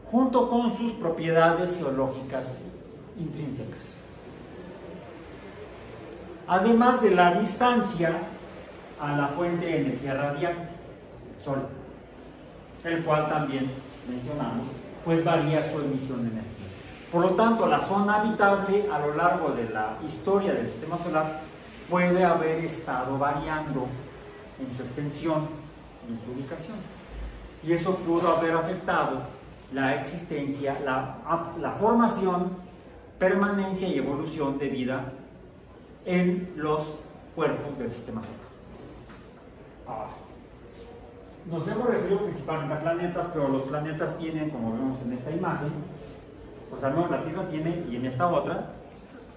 junto con sus propiedades geológicas intrínsecas. Además de la distancia a la fuente de energía radiante, Sol, el cual también mencionamos, pues varía su emisión de energía. Por lo tanto, la zona habitable a lo largo de la historia del sistema solar puede haber estado variando en su extensión y en su ubicación. Y eso pudo haber afectado la existencia, la formación, permanencia y evolución de vida en los cuerpos del sistema solar. Ahora, nos hemos referido principalmente a planetas, pero los planetas tienen, como vemos en esta imagen, pues al menos la Tierra tiene, y en esta otra,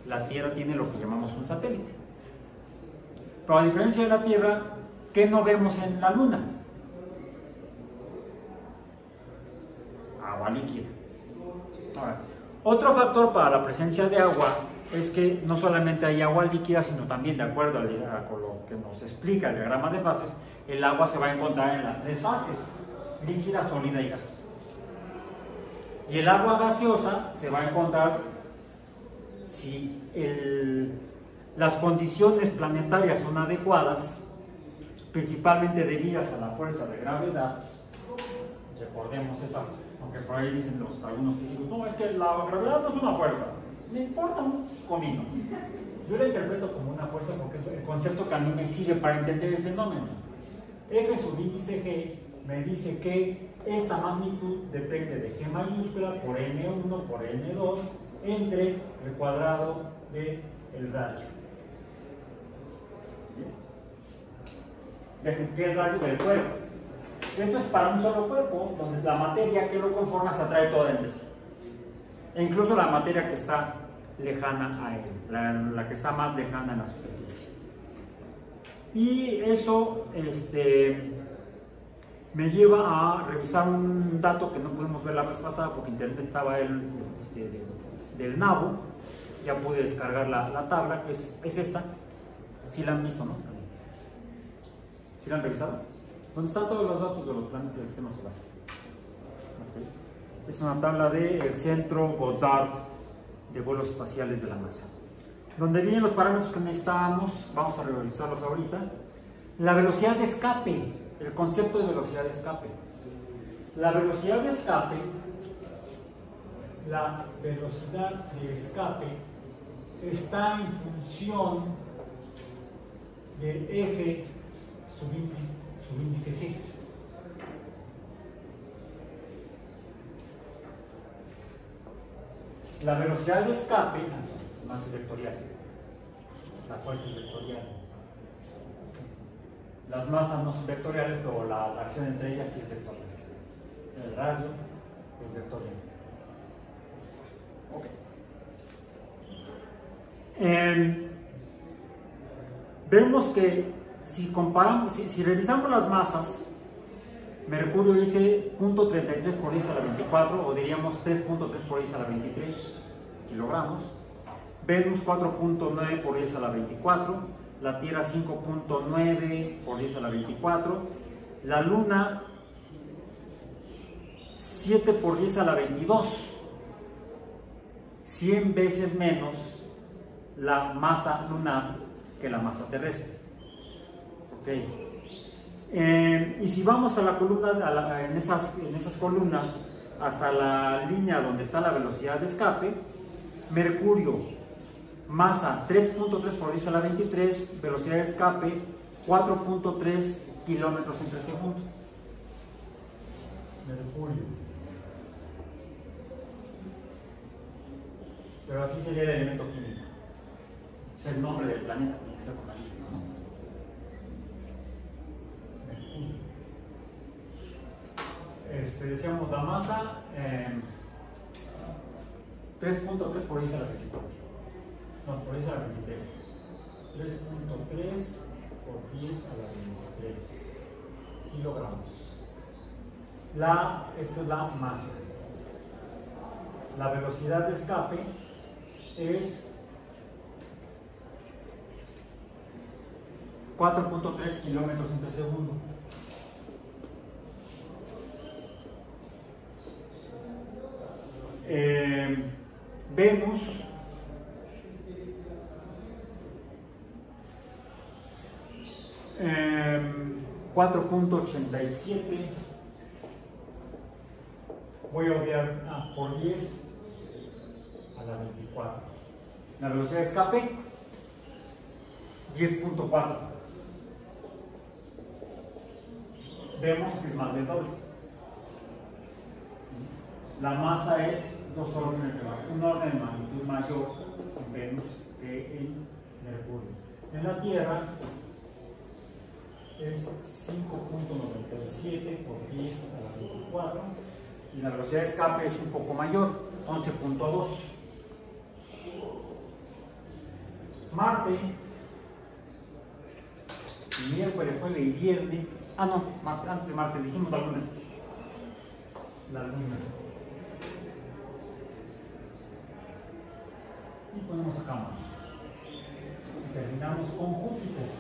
la Tierra tiene lo que llamamos un satélite. Pero a diferencia de la Tierra, ¿qué no vemos en la Luna? Agua líquida. Ahora, otro factor para la presencia de agua es que no solamente hay agua líquida, sino también, de acuerdo a lo que nos explica el diagrama de fases, el agua se va a encontrar en las tres fases: líquida, sólida y gas. Y el agua gaseosa se va a encontrar si las condiciones planetarias son adecuadas, principalmente debidas a la fuerza de gravedad. Recordemos esa, aunque por ahí dicen algunos físicos, no, es que la gravedad no es una fuerza, me importa un comino. Yo la interpreto como una fuerza porque es el concepto que a mí me sirve para entender el fenómeno. F sub índice G me dice que esta magnitud depende de G mayúscula por M1 por M2 entre el cuadrado del radio. ¿Qué es el radio del cuerpo? Esto es para un solo cuerpo, donde la materia que lo conforma se atrae toda entre sí. E incluso la materia que está lejana a él, la que está más lejana en la superficie. Y eso me lleva a revisar un dato que no pudimos ver la vez pasada porque internet estaba del nabo. Ya pude descargar la tabla, que es esta. ¿Sí la han visto, no? ¿Sí la han revisado? Donde están todos los datos de los planetas del sistema solar. Okay. Es una tabla del Centro Goddard de Vuelos Espaciales de la NASA, donde vienen los parámetros que necesitamos. Vamos a revisarlos ahorita. La velocidad de escape, el concepto de velocidad de escape. La velocidad de escape está en función de F subíndice G. La velocidad de escape, más es vectorial, la fuerza es vectorial. Las masas no son vectoriales, pero la acción entre ellas sí es vectorial. El radio es vectorial. Ok. Vemos que si comparamos, si revisamos las masas, Mercurio dice 0.33 por 10 a la 24, o diríamos 3.3 por 10 a la 23 kilogramos. Venus 4.9 por 10 a la 24, la Tierra 5.9 por 10 a la 24, la Luna 7 por 10 a la 22, 100 veces menos la masa lunar que la masa terrestre. Okay. Y si vamos a la columna, en esas columnas, hasta la línea donde está la velocidad de escape, mercurio, masa 3.3 por 10 a la 23, velocidad de escape 4.3 kilómetros entre segundo. Mercurio. Pero así sería el elemento químico. Es el nombre del planeta, tiene que ser con mayúscula, ¿no? Mercurio. Decíamos la masa 3.3 por 10 a la 24. No, por 10 a la 23. 3.3 por 10 a la 23 kilogramos. Esta es la masa. La velocidad de escape es 4.3 kilómetros entre segundo. Venus eh, 4.87. Voy a obviar por 10 a la 24. La velocidad de escape 10.4. Vemos que es más del doble. La masa es dos órdenes de magnitud, un orden de magnitud mayor en Venus que en Mercurio. En la Tierra es 5.97 por 10 a la 24 y la velocidad de escape es un poco mayor, 11.2. Marte, miércoles, jueves y viernes. No, antes de Marte dijimos la Luna. La Luna. Y ponemos acá más. Y terminamos con Júpiter.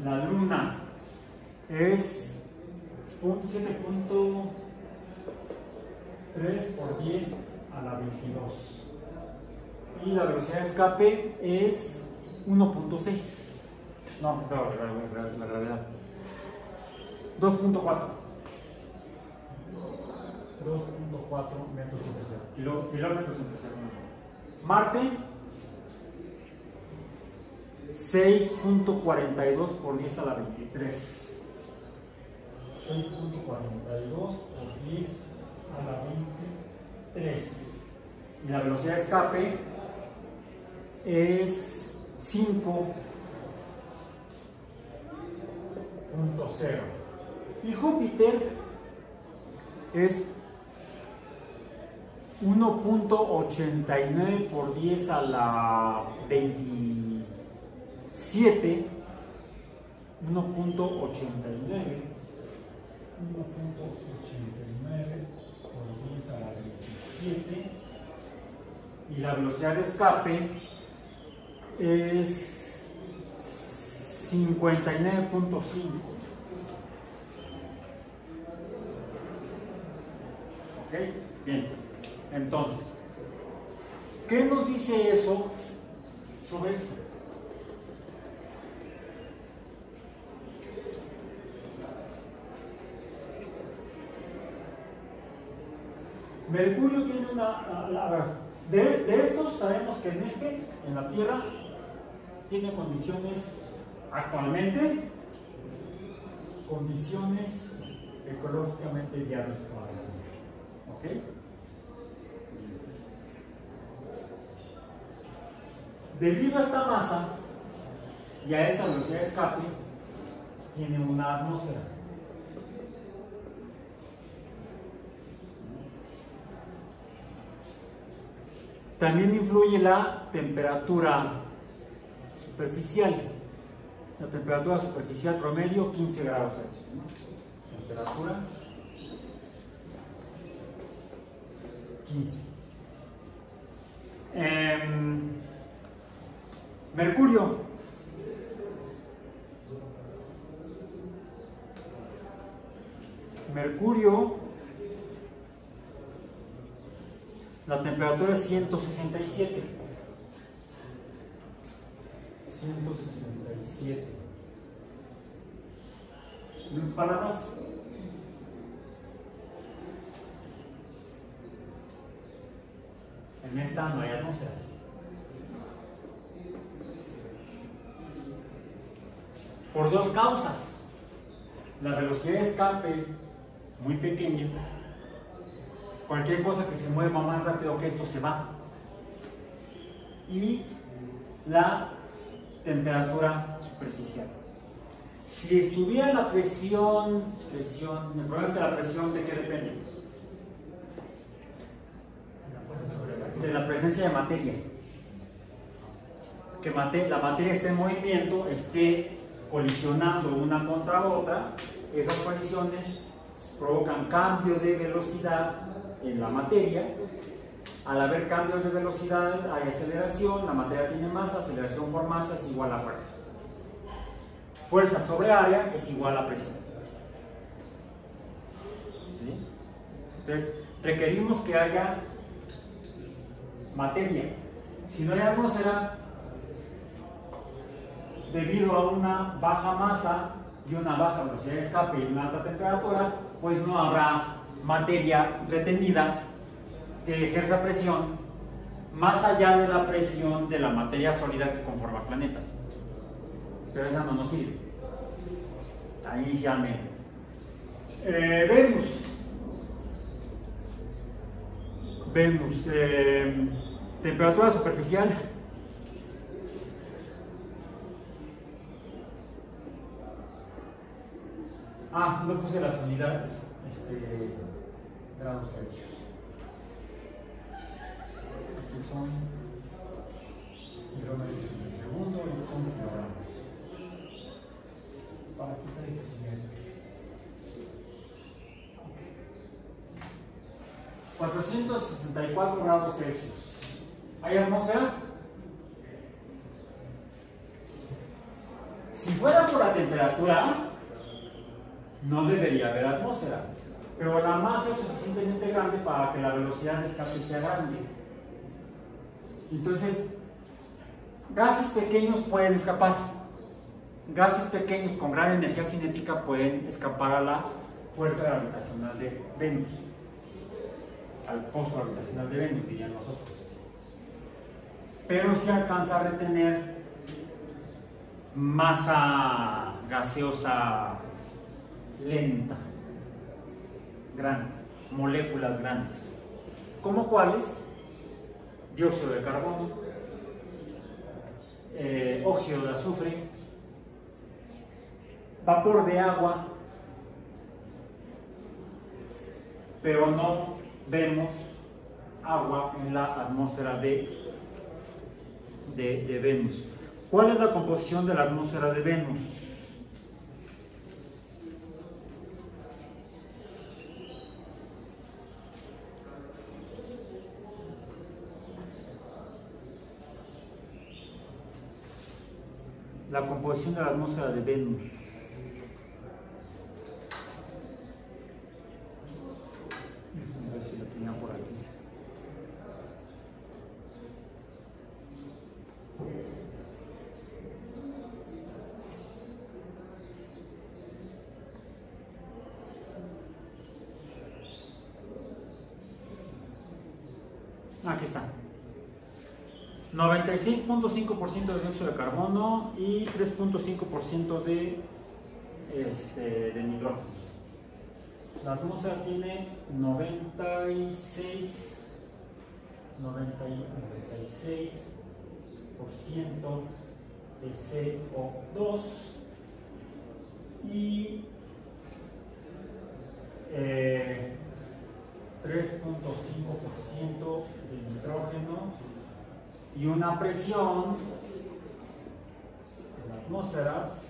La Luna es 7.3 por 10 a la 22. Y la velocidad de escape es 1.6. No, claro, la gravedad. 2.4. 2.4 metros entre segundo. Kilómetros entre segundo. Marte, 6.42 por 10 a la 23. 6.42 por 10 a la 23. Y la velocidad de escape es 5.0. Y Júpiter es 1.89 por 10 a la 27. 1.89 por 10 a la 27. Y la velocidad de escape es 59.5. ¿Ok? Bien. Entonces, ¿qué nos dice eso sobre esto? Mercurio tiene de estos sabemos que en la Tierra, tiene condiciones actualmente, condiciones ecológicamente viables para la vida. ¿Ok? Debido a esta masa y a esta velocidad de escape, tiene una atmósfera. También influye la temperatura superficial. La temperatura superficial promedio 15 grados Celsius, ¿no? Temperatura 15. Mercurio, la temperatura es 167. 467. Palabras. En esta no hay atmósfera. Por dos causas. La velocidad de escape muy pequeña. Cualquier cosa que se mueva más rápido que esto se va. Y la temperatura superficial. Si estuviera la presión, el problema es que la presión ¿de qué depende? De la presencia de materia. Que la materia esté en movimiento, esté colisionando una contra otra, esas colisiones provocan cambio de velocidad en la materia. Al haber cambios de velocidad hay aceleración, la materia tiene masa, aceleración por masa es igual a fuerza. Fuerza sobre área es igual a presión. ¿Sí? Entonces, requerimos que haya materia. Si no hay atmósfera, debido a una baja masa y una baja velocidad de escape y una alta temperatura, pues no habrá materia retenida que ejerza presión más allá de la presión de la materia sólida que conforma el planeta. Pero esa no nos sirve inicialmente. Venus, temperatura superficial. No puse las unidades, grados Celsius. Aquí son kilómetros en segundo y son kilogramos. Para quitar estas unidades. 464 grados Celsius. ¿Hay atmósfera? Si fuera por la temperatura, no debería haber atmósfera, pero la masa es suficientemente grande para que la velocidad de escape sea grande. Entonces, gases pequeños pueden escapar. Gases pequeños con gran energía cinética pueden escapar a la fuerza gravitacional de Venus, al pozo gravitacional de Venus, dirían nosotros. Pero si alcanza a retener masa gaseosa lenta, grande, moléculas grandes, como cuáles: dióxido de carbono, óxido de azufre, vapor de agua, pero no vemos agua en la atmósfera de Venus. ¿Cuál es la composición de la atmósfera de Venus? La composición de la atmósfera de Venus. A ver si la tenía por aquí. Aquí está. 96.5% de dióxido de carbono y 3.5% de nitrógeno. La atmósfera tiene 96% de CO2 y 3.5% de nitrógeno y una presión en las atmósferas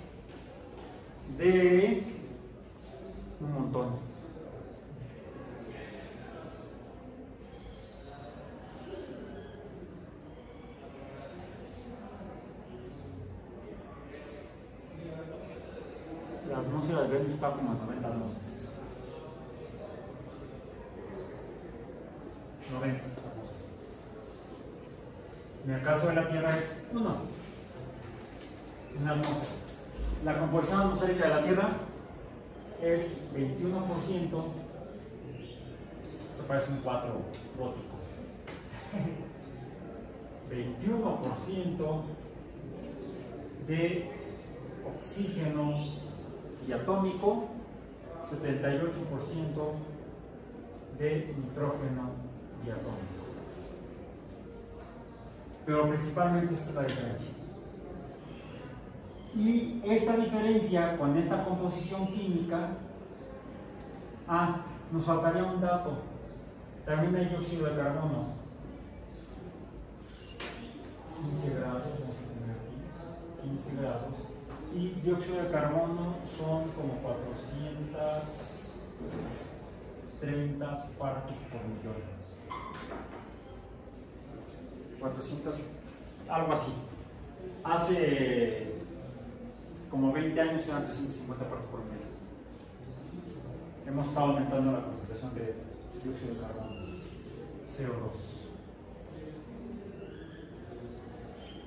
de un montón. La atmósfera de Venus está como a 90 atmósferas. 90 atmósferas. En el caso de la Tierra es 1. en la atmósfera. La composición atmosférica de la Tierra es 21%. Esto parece un 4 gótico. 21% de oxígeno diatómico, 78% de nitrógeno diatómico. Pero principalmente esta es la diferencia. Y esta diferencia con esta composición química, nos faltaría un dato. También hay dióxido de carbono. 15 grados, vamos a poner aquí, 15 grados. Y dióxido de carbono son como 430 partes por millón. 400, algo así. Hace como 20 años eran 350 partes por millón. Hemos estado aumentando la concentración de dióxido de carbono, CO2.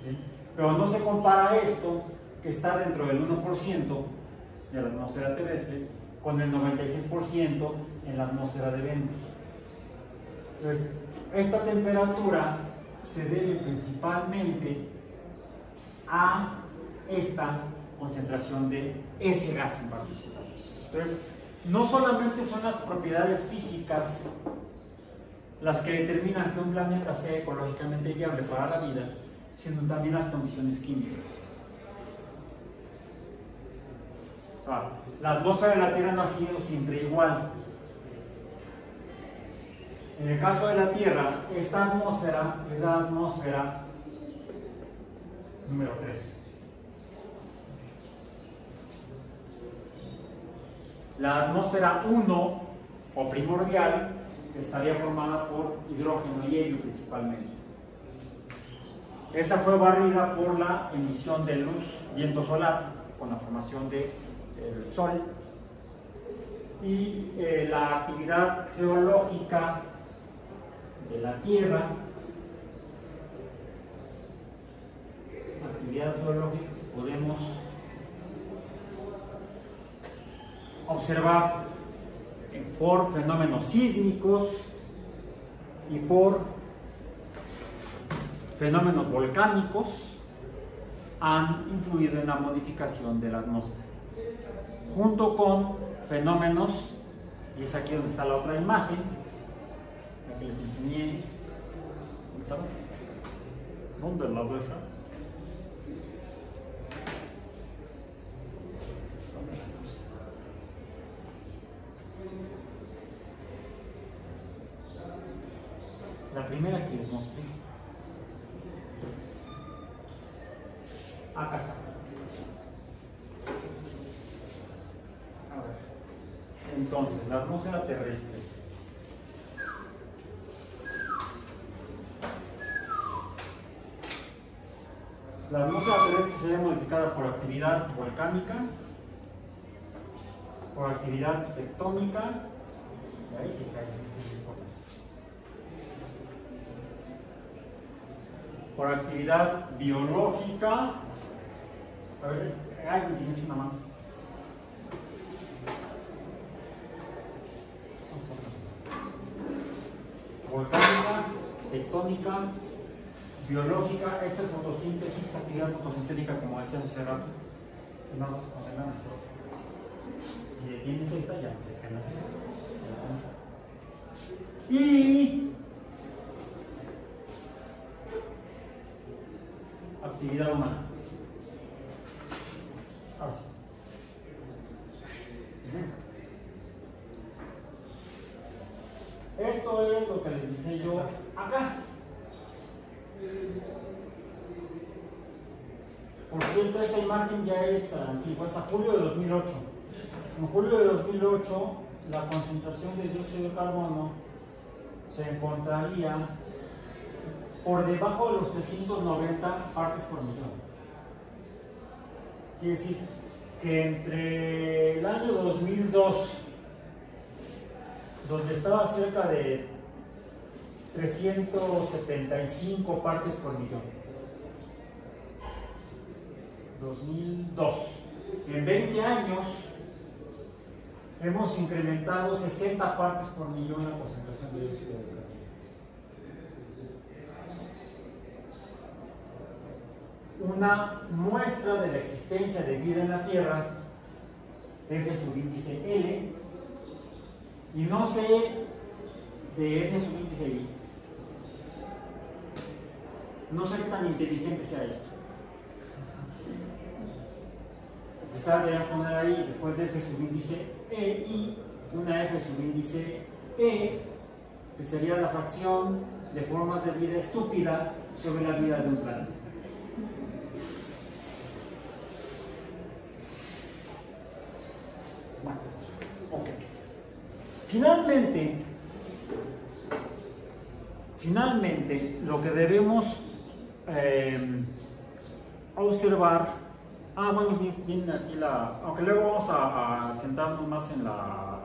¿Bien? Pero no se compara esto, que está dentro del 1% de la atmósfera terrestre, con el 96% en la atmósfera de Venus. Entonces, esta temperatura se debe principalmente a esta concentración de ese gas en particular. Entonces, no solamente son las propiedades físicas las que determinan que un planeta sea ecológicamente viable para la vida, sino también las condiciones químicas. La atmósfera de la Tierra no ha sido siempre igual. En el caso de la Tierra, esta atmósfera es la atmósfera número 3. La atmósfera 1 o primordial estaría formada por hidrógeno y helio principalmente. Esta fue barrida por la emisión de luz, viento solar, con la formación del Sol, y la actividad geológica de la Tierra, actividad geológica que podemos observar por fenómenos sísmicos y por fenómenos volcánicos, han influido en la modificación de la atmósfera, junto con fenómenos, y es aquí donde está la otra imagen, la que les enseñé. ¿Dónde la deja? La primera que les mostré. Acá está. A ver. Entonces, la atmósfera terrestre. La atmósfera terrestre se ve modificada por actividad volcánica, por actividad tectónica, y ahí se caen cosas. Por actividad biológica. A ver, me tiene hecho una mano. Volcánica, tectónica, biológica. Esta es fotosíntesis, actividad fotosintética, como decías hace rato. No nos condenamos. Si detienes esta, ya no se caen las demás. Y actividad humana. Ahora sí. Esto es lo que les dice yo acá. Por cierto, esta imagen ya es antigua, es a julio de 2008. En julio de 2008, la concentración de dióxido de carbono se encontraría por debajo de los 390 partes por millón. Quiere decir que entre el año 2002, donde estaba cerca de 375 partes por millón, 2002. En 20 años hemos incrementado 60 partes por millón la concentración de dióxido de carbono. Una muestra de la existencia de vida en la Tierra, F subíndice L, y no sé de F subíndice I. No sé qué tan inteligente sea esto. Quizás deberías poner ahí, después de F subíndice E, I, una F subíndice E, que sería la fracción de formas de vida estúpida sobre la vida de un planeta. Bueno, ok. Finalmente, lo que debemos observar, bueno, bien aquí aunque luego vamos a sentarnos más en a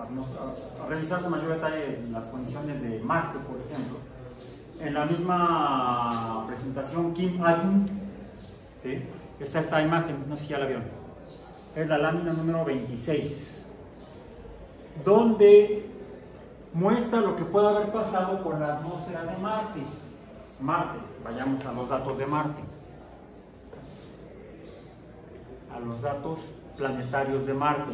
revisar con mayor detalle las condiciones de Marte, por ejemplo. En la misma presentación, Kim Allen, ¿sí? Está esta imagen, no sé si ya la vieron, es la lámina número 26, donde muestra lo que puede haber pasado con la atmósfera de Marte. Vayamos a los datos de Marte, a los datos planetarios de Marte.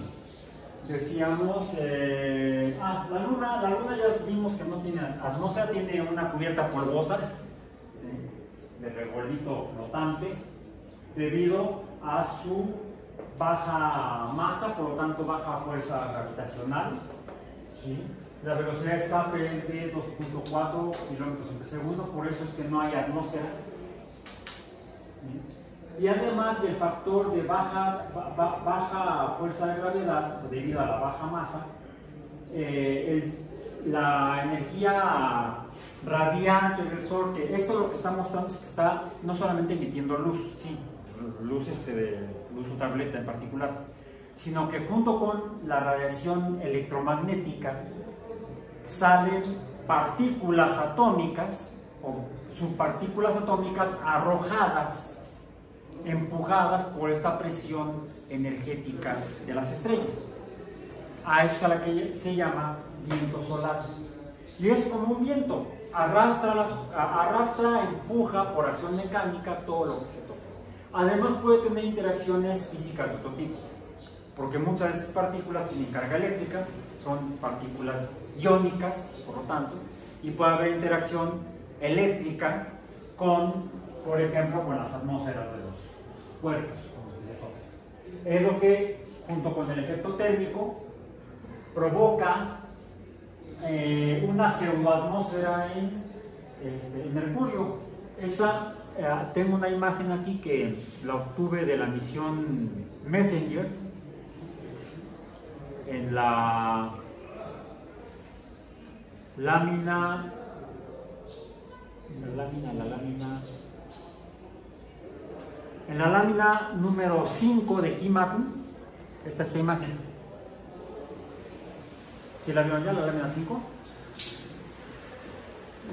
Decíamos, la Luna ya vimos que no tiene atmósfera, tiene una cubierta polvosa de regolito flotante debido a su baja masa, por lo tanto baja fuerza gravitacional, ¿sí? La velocidad de escape es de 2.4 kilómetros por segundo, por eso es que no hay atmósfera, ¿sí? Y además del factor de baja fuerza de gravedad debido a la baja masa, la energía radiante del Sol, que esto lo que está mostrando es que está no solamente emitiendo luz, sí, luz ultravioleta en particular, sino que junto con la radiación electromagnética salen partículas atómicas o subpartículas atómicas arrojadas, empujadas por esta presión energética de las estrellas. A eso es a la que se llama viento solar. Y es como un viento, arrastra, empuja por acción mecánica todo lo que se toca. Además puede tener interacciones físicas de otro tipo, porque muchas de estas partículas tienen carga eléctrica, son partículas iónicas, por lo tanto, y puede haber interacción eléctrica con, por ejemplo, con las atmósferas de los cuerpos, como se toca. Es lo que, junto con el efecto térmico, provoca una pseudoatmósfera en Mercurio. Tengo una imagen aquí que la obtuve de la misión Messenger en la lámina número 5 de Kim Allen. Esta imagen. ¿Sí la vieron ya, la lámina 5?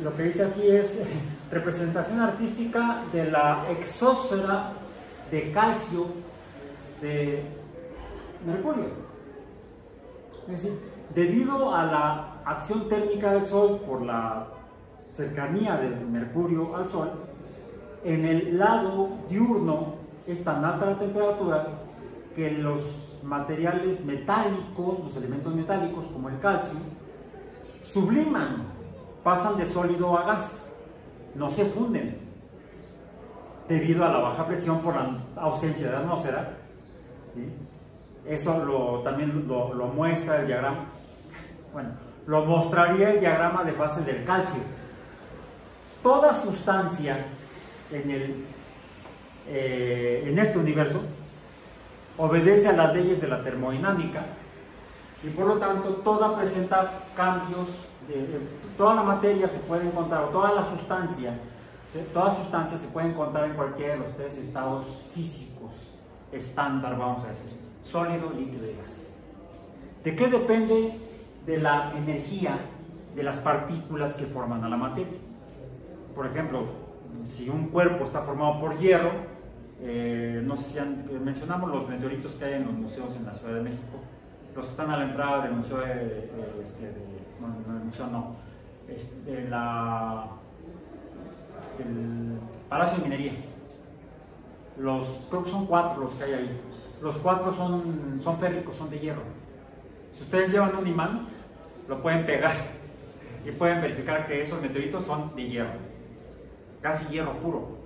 Lo que dice aquí es representación artística de la exósfera de calcio de Mercurio. Es decir, debido a la acción térmica del Sol por la cercanía del Mercurio al Sol, en el lado diurno es tan alta la temperatura que los materiales metálicos, los elementos metálicos como el calcio, subliman, pasan de sólido a gas, no se funden debido a la baja presión por la ausencia de atmósfera, ¿sí? Eso también lo muestra el diagrama. Bueno, lo mostraría el diagrama de fases del calcio. Toda sustancia en este universo obedece a las leyes de la termodinámica y por lo tanto toda presenta cambios, toda la materia se puede encontrar, o toda sustancia se puede encontrar en cualquiera de los tres estados físicos estándar, vamos a decir, sólido, líquido y gas. ¿De qué depende? De la energía de las partículas que forman a la materia. Por ejemplo, si un cuerpo está formado por hierro, No sé si mencionamos los meteoritos que hay en los museos en la Ciudad de México, los que están a la entrada del museo del Palacio de Minería. Creo que son 4 los que hay ahí. Los 4 son férricos, son de hierro. Si ustedes llevan un imán, lo pueden pegar y pueden verificar que esos meteoritos son de hierro, casi hierro puro.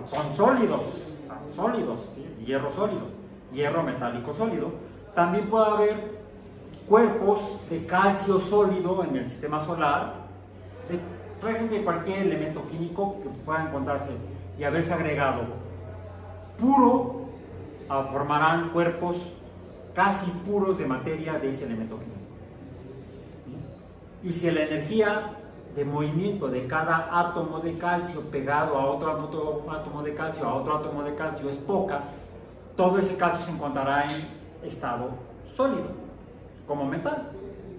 Son sólidos, ¿sí? Hierro sólido, hierro metálico sólido. También puede haber cuerpos de calcio sólido en el sistema solar, de cualquier elemento químico que pueda encontrarse y haberse agregado puro, formarán cuerpos casi puros de materia de ese elemento químico. ¿Sí? Y si la energía de movimiento de cada átomo de calcio pegado a otro átomo de calcio, a otro átomo de calcio es poca, todo ese calcio se encontrará en estado sólido, como metal,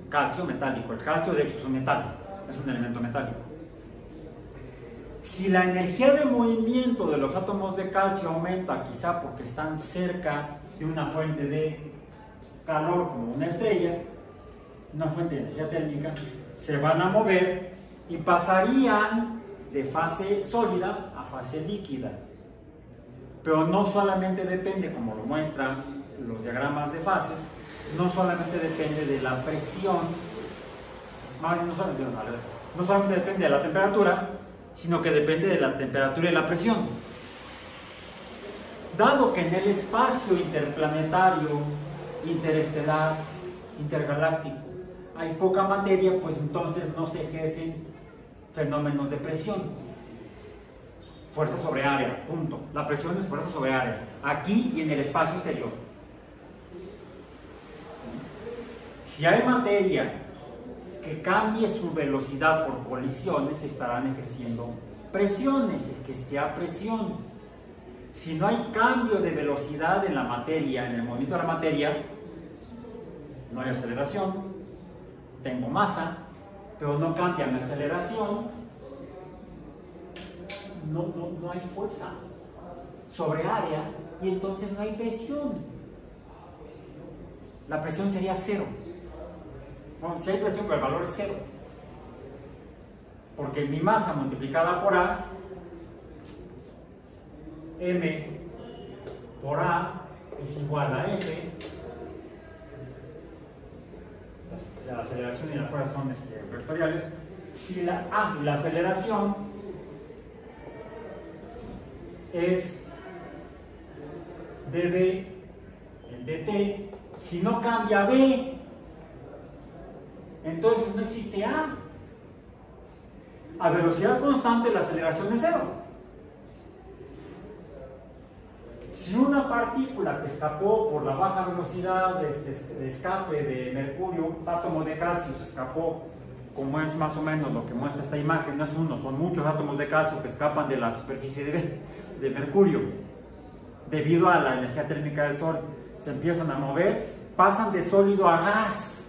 calcio metálico. El calcio de hecho es un metal, es un elemento metálico. Si la energía de movimiento de los átomos de calcio aumenta, quizá porque están cerca de una fuente de calor como una estrella, una fuente de energía térmica, se van a mover y pasarían de fase sólida a fase líquida. Pero no solamente depende, como lo muestran los diagramas de fases, no solamente depende de la presión, no solamente depende de la temperatura, sino que depende de la temperatura y la presión. Dado que en el espacio interplanetario, interestelar, intergaláctico, hay poca materia, pues entonces no se ejercen fenómenos de presión. Fuerza sobre área, punto. La presión es fuerza sobre área, aquí y en el espacio exterior. Si hay materia que cambie su velocidad por colisiones, se estarán ejerciendo presiones, es que sea presión. Si no hay cambio de velocidad en la materia, en el movimiento de la materia, no hay aceleración. Tengo masa, pero no cambia mi aceleración, no hay fuerza sobre área y entonces no hay presión. La presión sería cero. Bueno, si hay presión, pero el valor es cero, porque mi masa multiplicada por A, M por A es igual a F. La aceleración y la fuerza son vectoriales. Si la aceleración es dB, el dt, si no cambia B, entonces no existe A. A velocidad constante la aceleración es cero. Si una partícula que escapó por la baja velocidad de escape de mercurio, un átomo de calcio se escapó, como es más o menos lo que muestra esta imagen, no es uno, son muchos átomos de calcio que escapan de la superficie de mercurio, debido a la energía térmica del Sol, se empiezan a mover, pasan de sólido a gas,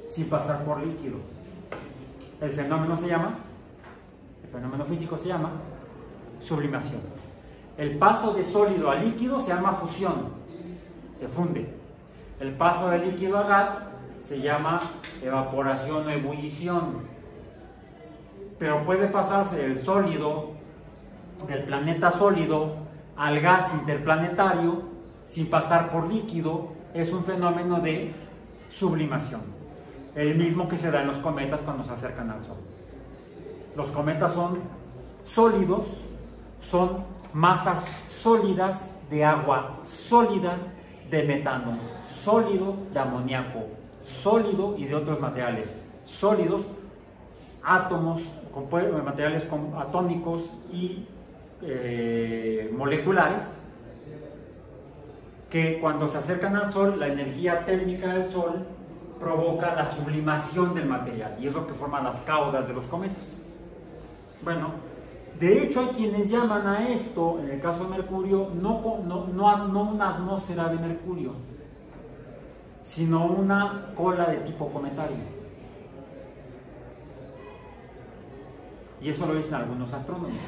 sin pasar por líquido. El fenómeno físico se llama sublimación. El paso de sólido a líquido se llama fusión, se funde. El paso de líquido a gas se llama evaporación o ebullición. Pero puede pasarse del sólido, del planeta sólido, al gas interplanetario sin pasar por líquido. Es un fenómeno de sublimación, el mismo que se da en los cometas cuando se acercan al Sol. Los cometas son sólidos, son masas sólidas de agua sólida, de metano sólido, de amoníaco sólido y de otros materiales sólidos, átomos, materiales atómicos y moleculares, que cuando se acercan al Sol, la energía térmica del Sol provoca la sublimación del material y es lo que forma las caudas de los cometas. Bueno, de hecho hay quienes llaman a esto, en el caso de Mercurio, no una atmósfera de Mercurio, sino una cola de tipo cometario. Y eso lo dicen algunos astrónomos.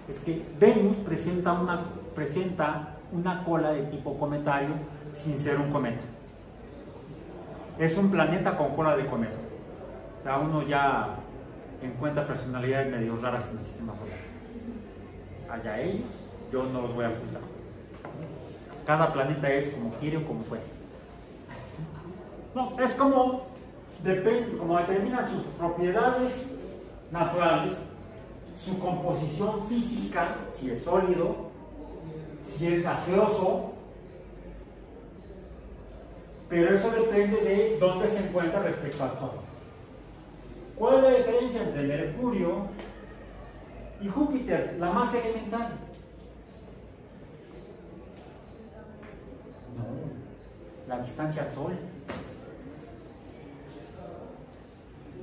es que Venus presenta una cola de tipo cometario sin ser un cometa. Es un planeta con cola de cometa. O sea, uno ya encuentra personalidades medio raras en el sistema solar. Allá ellos, yo no los voy a juzgar. Cada planeta es como quiere o como puede. No, es como determina sus propiedades naturales, su composición física, si es sólido, si es gaseoso, pero eso depende de dónde se encuentra respecto al Sol. ¿Cuál es la diferencia entre Mercurio y Júpiter, la más elemental? No, la distancia al Sol.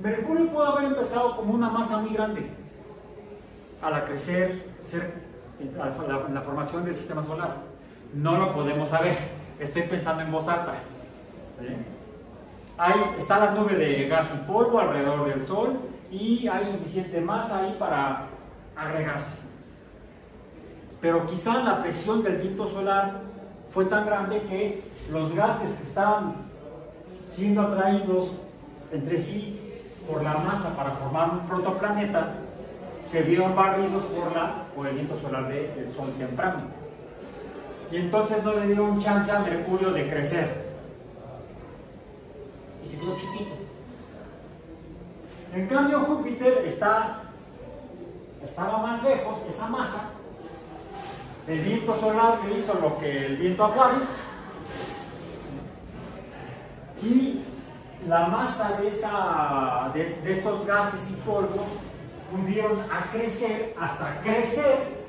Mercurio pudo haber empezado como una masa muy grande al crecer, en la formación del sistema solar. No lo podemos saber, estoy pensando en voz alta. Ahí está la nube de gas y polvo alrededor del Sol y hay suficiente masa ahí para agregarse. Pero quizá la presión del viento solar fue tan grande que los gases que estaban siendo atraídos entre sí por la masa para formar un protoplaneta se vieron barridos por el viento solar del Sol temprano. Y entonces no le dieron chance a Mercurio de crecer. Y se quedó chiquito. En cambio, Júpiter estaba más lejos, esa masa. El viento solar le hizo lo que el viento a Juárez. Y la masa de estos gases y polvos pudieron hasta crecer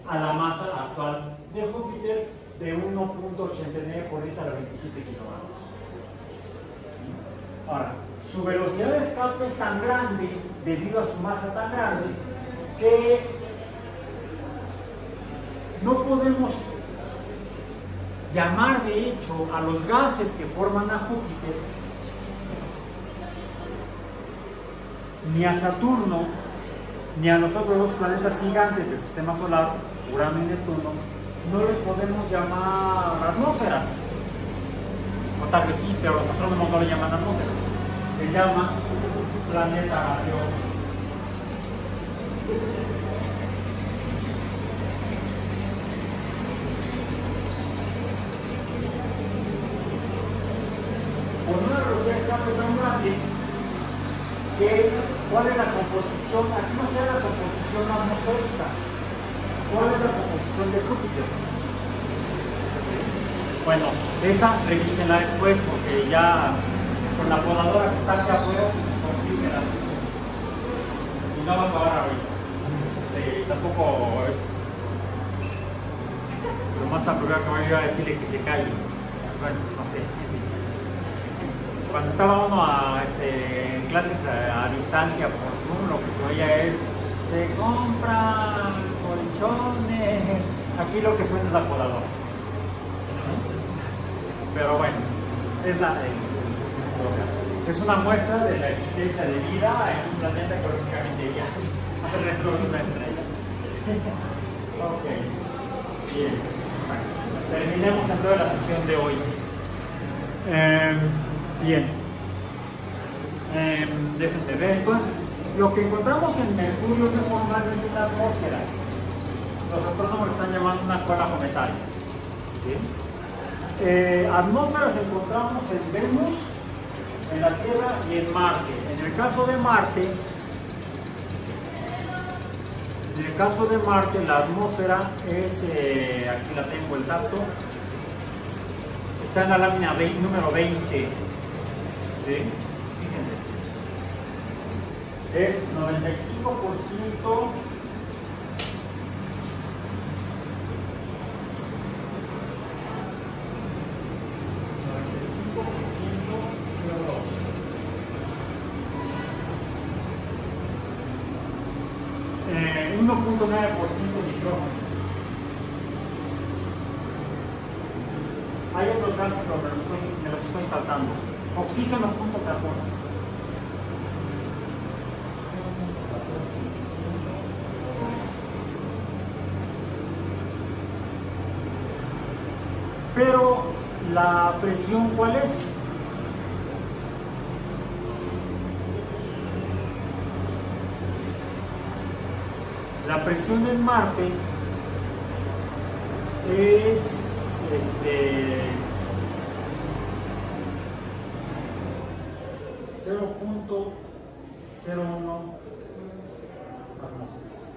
a la masa actual de Júpiter de 1.89 por 10 a la 27 kilogramos. Ahora, su velocidad de escape es tan grande debido a su masa tan grande que no podemos llamar de hecho a los gases que forman a Júpiter ni a Saturno ni a los otros dos planetas gigantes del sistema solar, Urano y Neptuno, no les podemos llamar atmósferas. O tal vez sí, pero los astrónomos no le llaman atmósferas. Se llama planeta gaseoso. Con una velocidad de escape tan grande ¿cuál es la composición? Aquí no se da la composición atmosférica. ¿Cuál es la composición de Júpiter? Bueno, esa revísenla después porque ya con la podadora que está aquí afuera se nos complica el asunto. Y no va a acabar ahorita. Tampoco es lo más apropiado que me iba a decirle que se calle. Bueno, no sé. Cuando estaba uno en clases a distancia por Zoom, lo que se oía es: se compran colchones. Aquí lo que suena es la podadora. Pero bueno, es una muestra de la existencia de vida en un planeta ecológicamente ya alrededor de una estrella. Ok, bien. Bueno, terminemos entonces la sesión de hoy. Bien. Déjenme ver. Entonces, lo que encontramos en Mercurio no es formalmente una atmósfera. Los astrónomos están llamando una cola cometaria. ¿Sí? Atmósferas encontramos en Venus, en la Tierra y en Marte. En el caso de Marte, la atmósfera es, aquí la tengo el dato, está en la lámina número 20. ¿Sí? Fíjense. Es 95% CO2. 1.9% nitrógeno. Hay otros gases, pero me los estoy saltando. Oxígeno 0.14. Pero la presión, ¿cuál es? La presión en Marte es 0.01 atmósferas.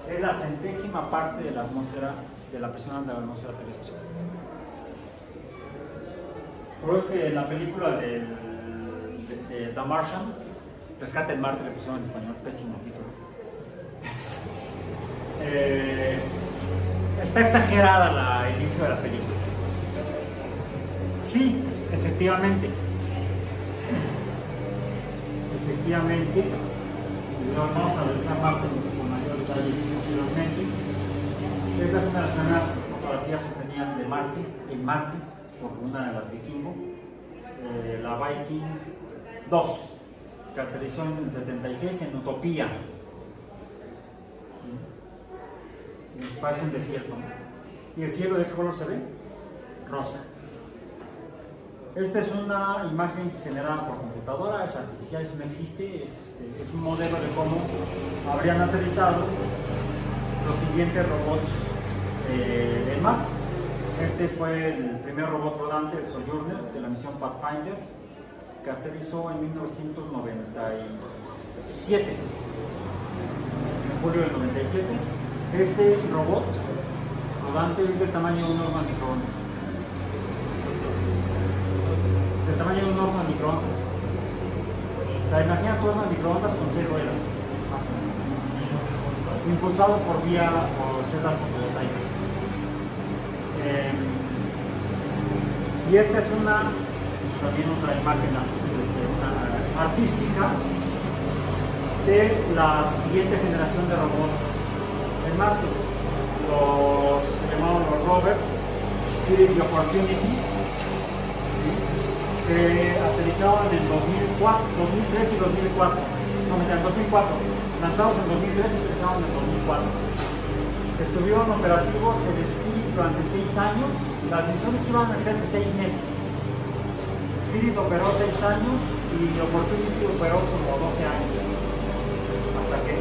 Es la centésima parte de la atmósfera, de la presión de la atmósfera terrestre. Por eso en la película de The Martian, Rescate en Marte, le pusieron en español, pésimo título. Está exagerada el inicio de la película. Sí, efectivamente. Efectivamente. Vamos a analizar Marte con mayor detalle posteriormente. Esta es una de las primeras fotografías obtenidas de Marte, en Marte, por una de las Vikingo, la Viking 2, que aterrizó en el 76 en Utopía. Parece un desierto. ¿Y el cielo de qué color se ve? Rosa. Esta es una imagen generada por computadora, es artificial, eso no existe, es un modelo de cómo habrían aterrizado los siguientes robots en Marte. Este fue el primer robot rodante, el Sojourner, de la misión Pathfinder, que aterrizó en 1997, en julio del 97. Este robot rodante es del tamaño de un horno de microondas. Del tamaño de un horno de microondas. O sea, imagina tu horno de microondas con 6 ruedas, más o menos. Impulsado por celdas fotovoltaicas. Y esta es también otra imagen artística de la siguiente generación de robots en Marte, los llamados los rovers Spirit y Opportunity, que aterrizaban en 2003 y 2004, no, en 2004, lanzados en 2003 y aterrizaron en 2004. Estuvieron operativos el Spirit durante 6 años, las misiones iban a ser de 6 meses. Spirit operó 6 años y Opportunity operó como 12 años, hasta que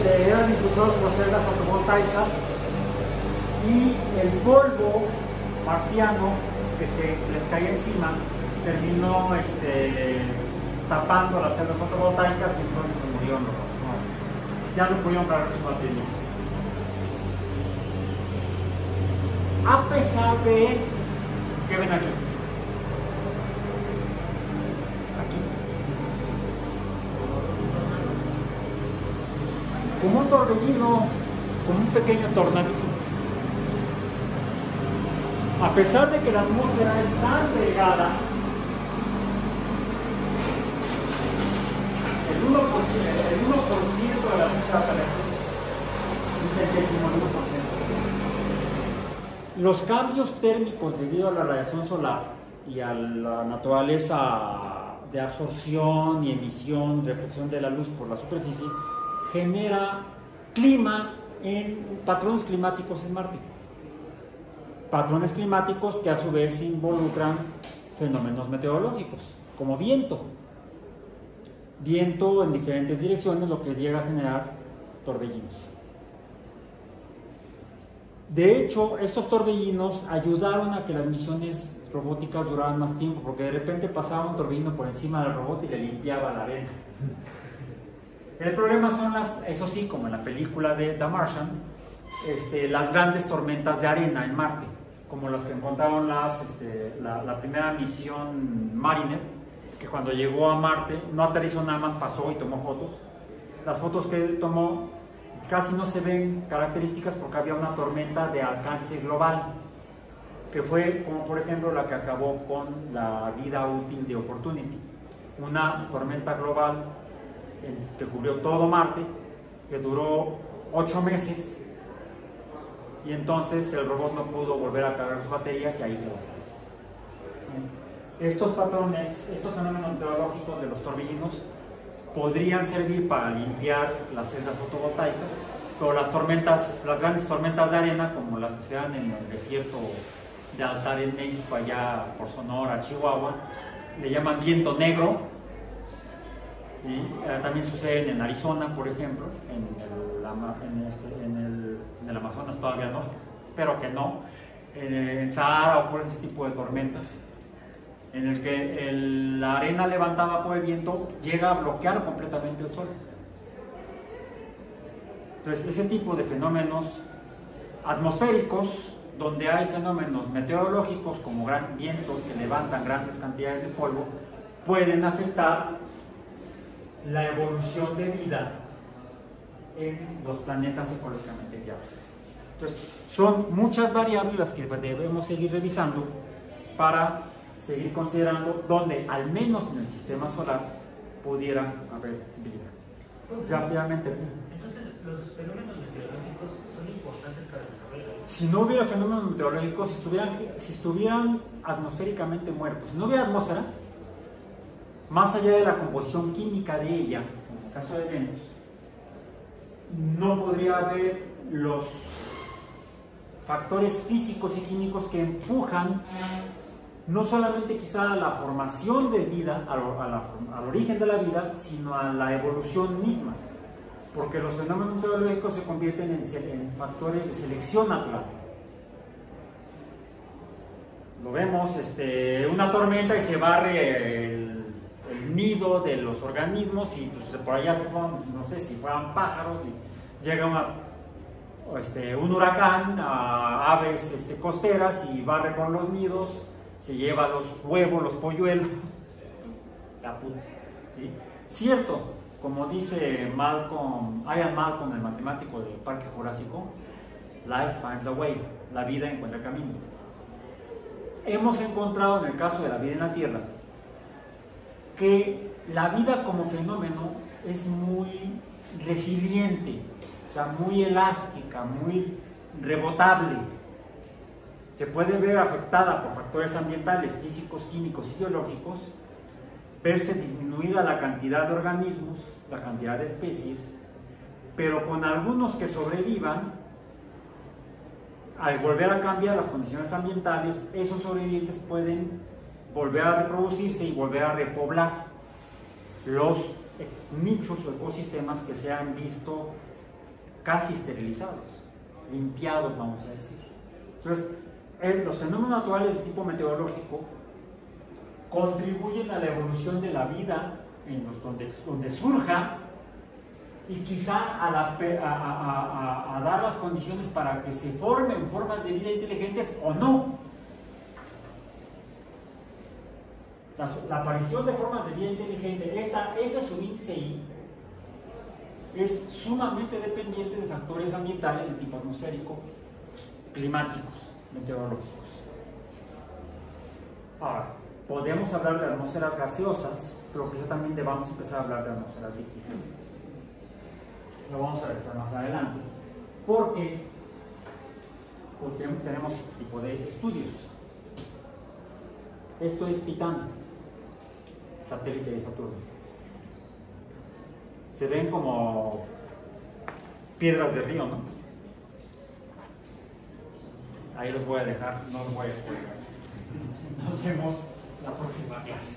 eran impulsados por celdas fotovoltaicas y el polvo marciano que se les caía encima terminó tapando las celdas fotovoltaicas y entonces se murieron. Ya no pudieron cargar sus baterías. A pesar de, ¿qué ven aquí? Como un torbellino, como un pequeño tornadito. A pesar de que la atmósfera es tan delgada, el 1% de la atmósfera terrestre, un centésimo de 1%. Los cambios térmicos debido a la radiación solar y a la naturaleza de absorción y emisión, reflexión de la luz por la superficie, genera clima en patrones climáticos en Marte. Patrones climáticos que a su vez involucran fenómenos meteorológicos, como viento. Viento en diferentes direcciones, lo que llega a generar torbellinos. De hecho, estos torbellinos ayudaron a que las misiones robóticas duraran más tiempo, porque de repente pasaba un torbellino por encima del robot y le limpiaba la arena. El problema son eso sí, como en la película de The Martian, las grandes tormentas de arena en Marte, como las que encontraron la primera misión Mariner, que cuando llegó a Marte no aterrizó nada más, pasó y tomó fotos. Las fotos que tomó casi no se ven características porque había una tormenta de alcance global, que fue como por ejemplo la que acabó con la vida útil de Opportunity, una tormenta global que cubrió todo Marte, que duró 8 meses, y entonces el robot no pudo volver a cargar sus baterías y ahí quedó. Estos patrones, estos fenómenos meteorológicos de los torbellinos podrían servir para limpiar las celdas fotovoltaicas pero las grandes tormentas de arena, como las que se dan en el desierto de Altar en México, allá por Sonora, Chihuahua, le llaman viento negro. ¿Sí? También suceden en Arizona, por ejemplo, en el Amazonas todavía no, espero que no, en Sahara ocurren ese tipo de tormentas, en el que la arena levantada por el viento llega a bloquear completamente el sol. Entonces, ese tipo de fenómenos atmosféricos, donde hay fenómenos meteorológicos como vientos que levantan grandes cantidades de polvo, pueden afectar la evolución de vida en los planetas ecológicamente viables. Entonces, son muchas variables las que debemos seguir revisando para seguir considerando dónde, al menos en el sistema solar, pudiera haber vida. Rápidamente. Entonces, los fenómenos meteorológicos son importantes para el desarrollo. Si no hubiera fenómenos meteorológicos, si estuvieran atmosféricamente muertos, si no hubiera atmósfera, más allá de la composición química de ella, en el caso de Venus, no podría haber los factores físicos y químicos que empujan no solamente quizá a la formación de vida, al origen de la vida, sino a la evolución misma, porque los fenómenos meteorológicos se convierten en factores de selección natural. Lo vemos, una tormenta y se barre el nido de los organismos y pues, por allá no sé si fueran pájaros y llega un huracán a aves costeras y barre por los nidos, se lleva los huevos, los polluelos, la puta, ¿sí? Cierto, como dice Ian Malcolm, el matemático del Parque Jurásico, life finds a way, la vida encuentra camino. Hemos encontrado en el caso de la vida en la Tierra que la vida como fenómeno es muy resiliente, o sea, muy elástica, muy rebotable. Se puede ver afectada por factores ambientales, físicos, químicos y biológicos, verse disminuida la cantidad de organismos, la cantidad de especies, pero con algunos que sobrevivan, al volver a cambiar las condiciones ambientales, esos sobrevivientes pueden volver a reproducirse y volver a repoblar los nichos o ecosistemas que se han visto casi esterilizados, limpiados, vamos a decir. Entonces, los fenómenos naturales de tipo meteorológico contribuyen a la evolución de la vida en donde surja y quizá a dar las condiciones para que se formen formas de vida inteligentes o no. La aparición de formas de vida inteligente, esta F sub índice I, es sumamente dependiente de factores ambientales de tipo atmosférico, climáticos, meteorológicos. Ahora, podemos hablar de atmósferas gaseosas, pero quizá también debamos empezar a hablar de atmósferas líquidas. Lo vamos a revisar más adelante, porque tenemos este tipo de estudios. Esto es Titán, satélite de Saturno. Se ven como piedras de río, ¿no? Ahí los voy a dejar, no los voy a explicar. Nos vemos la próxima clase.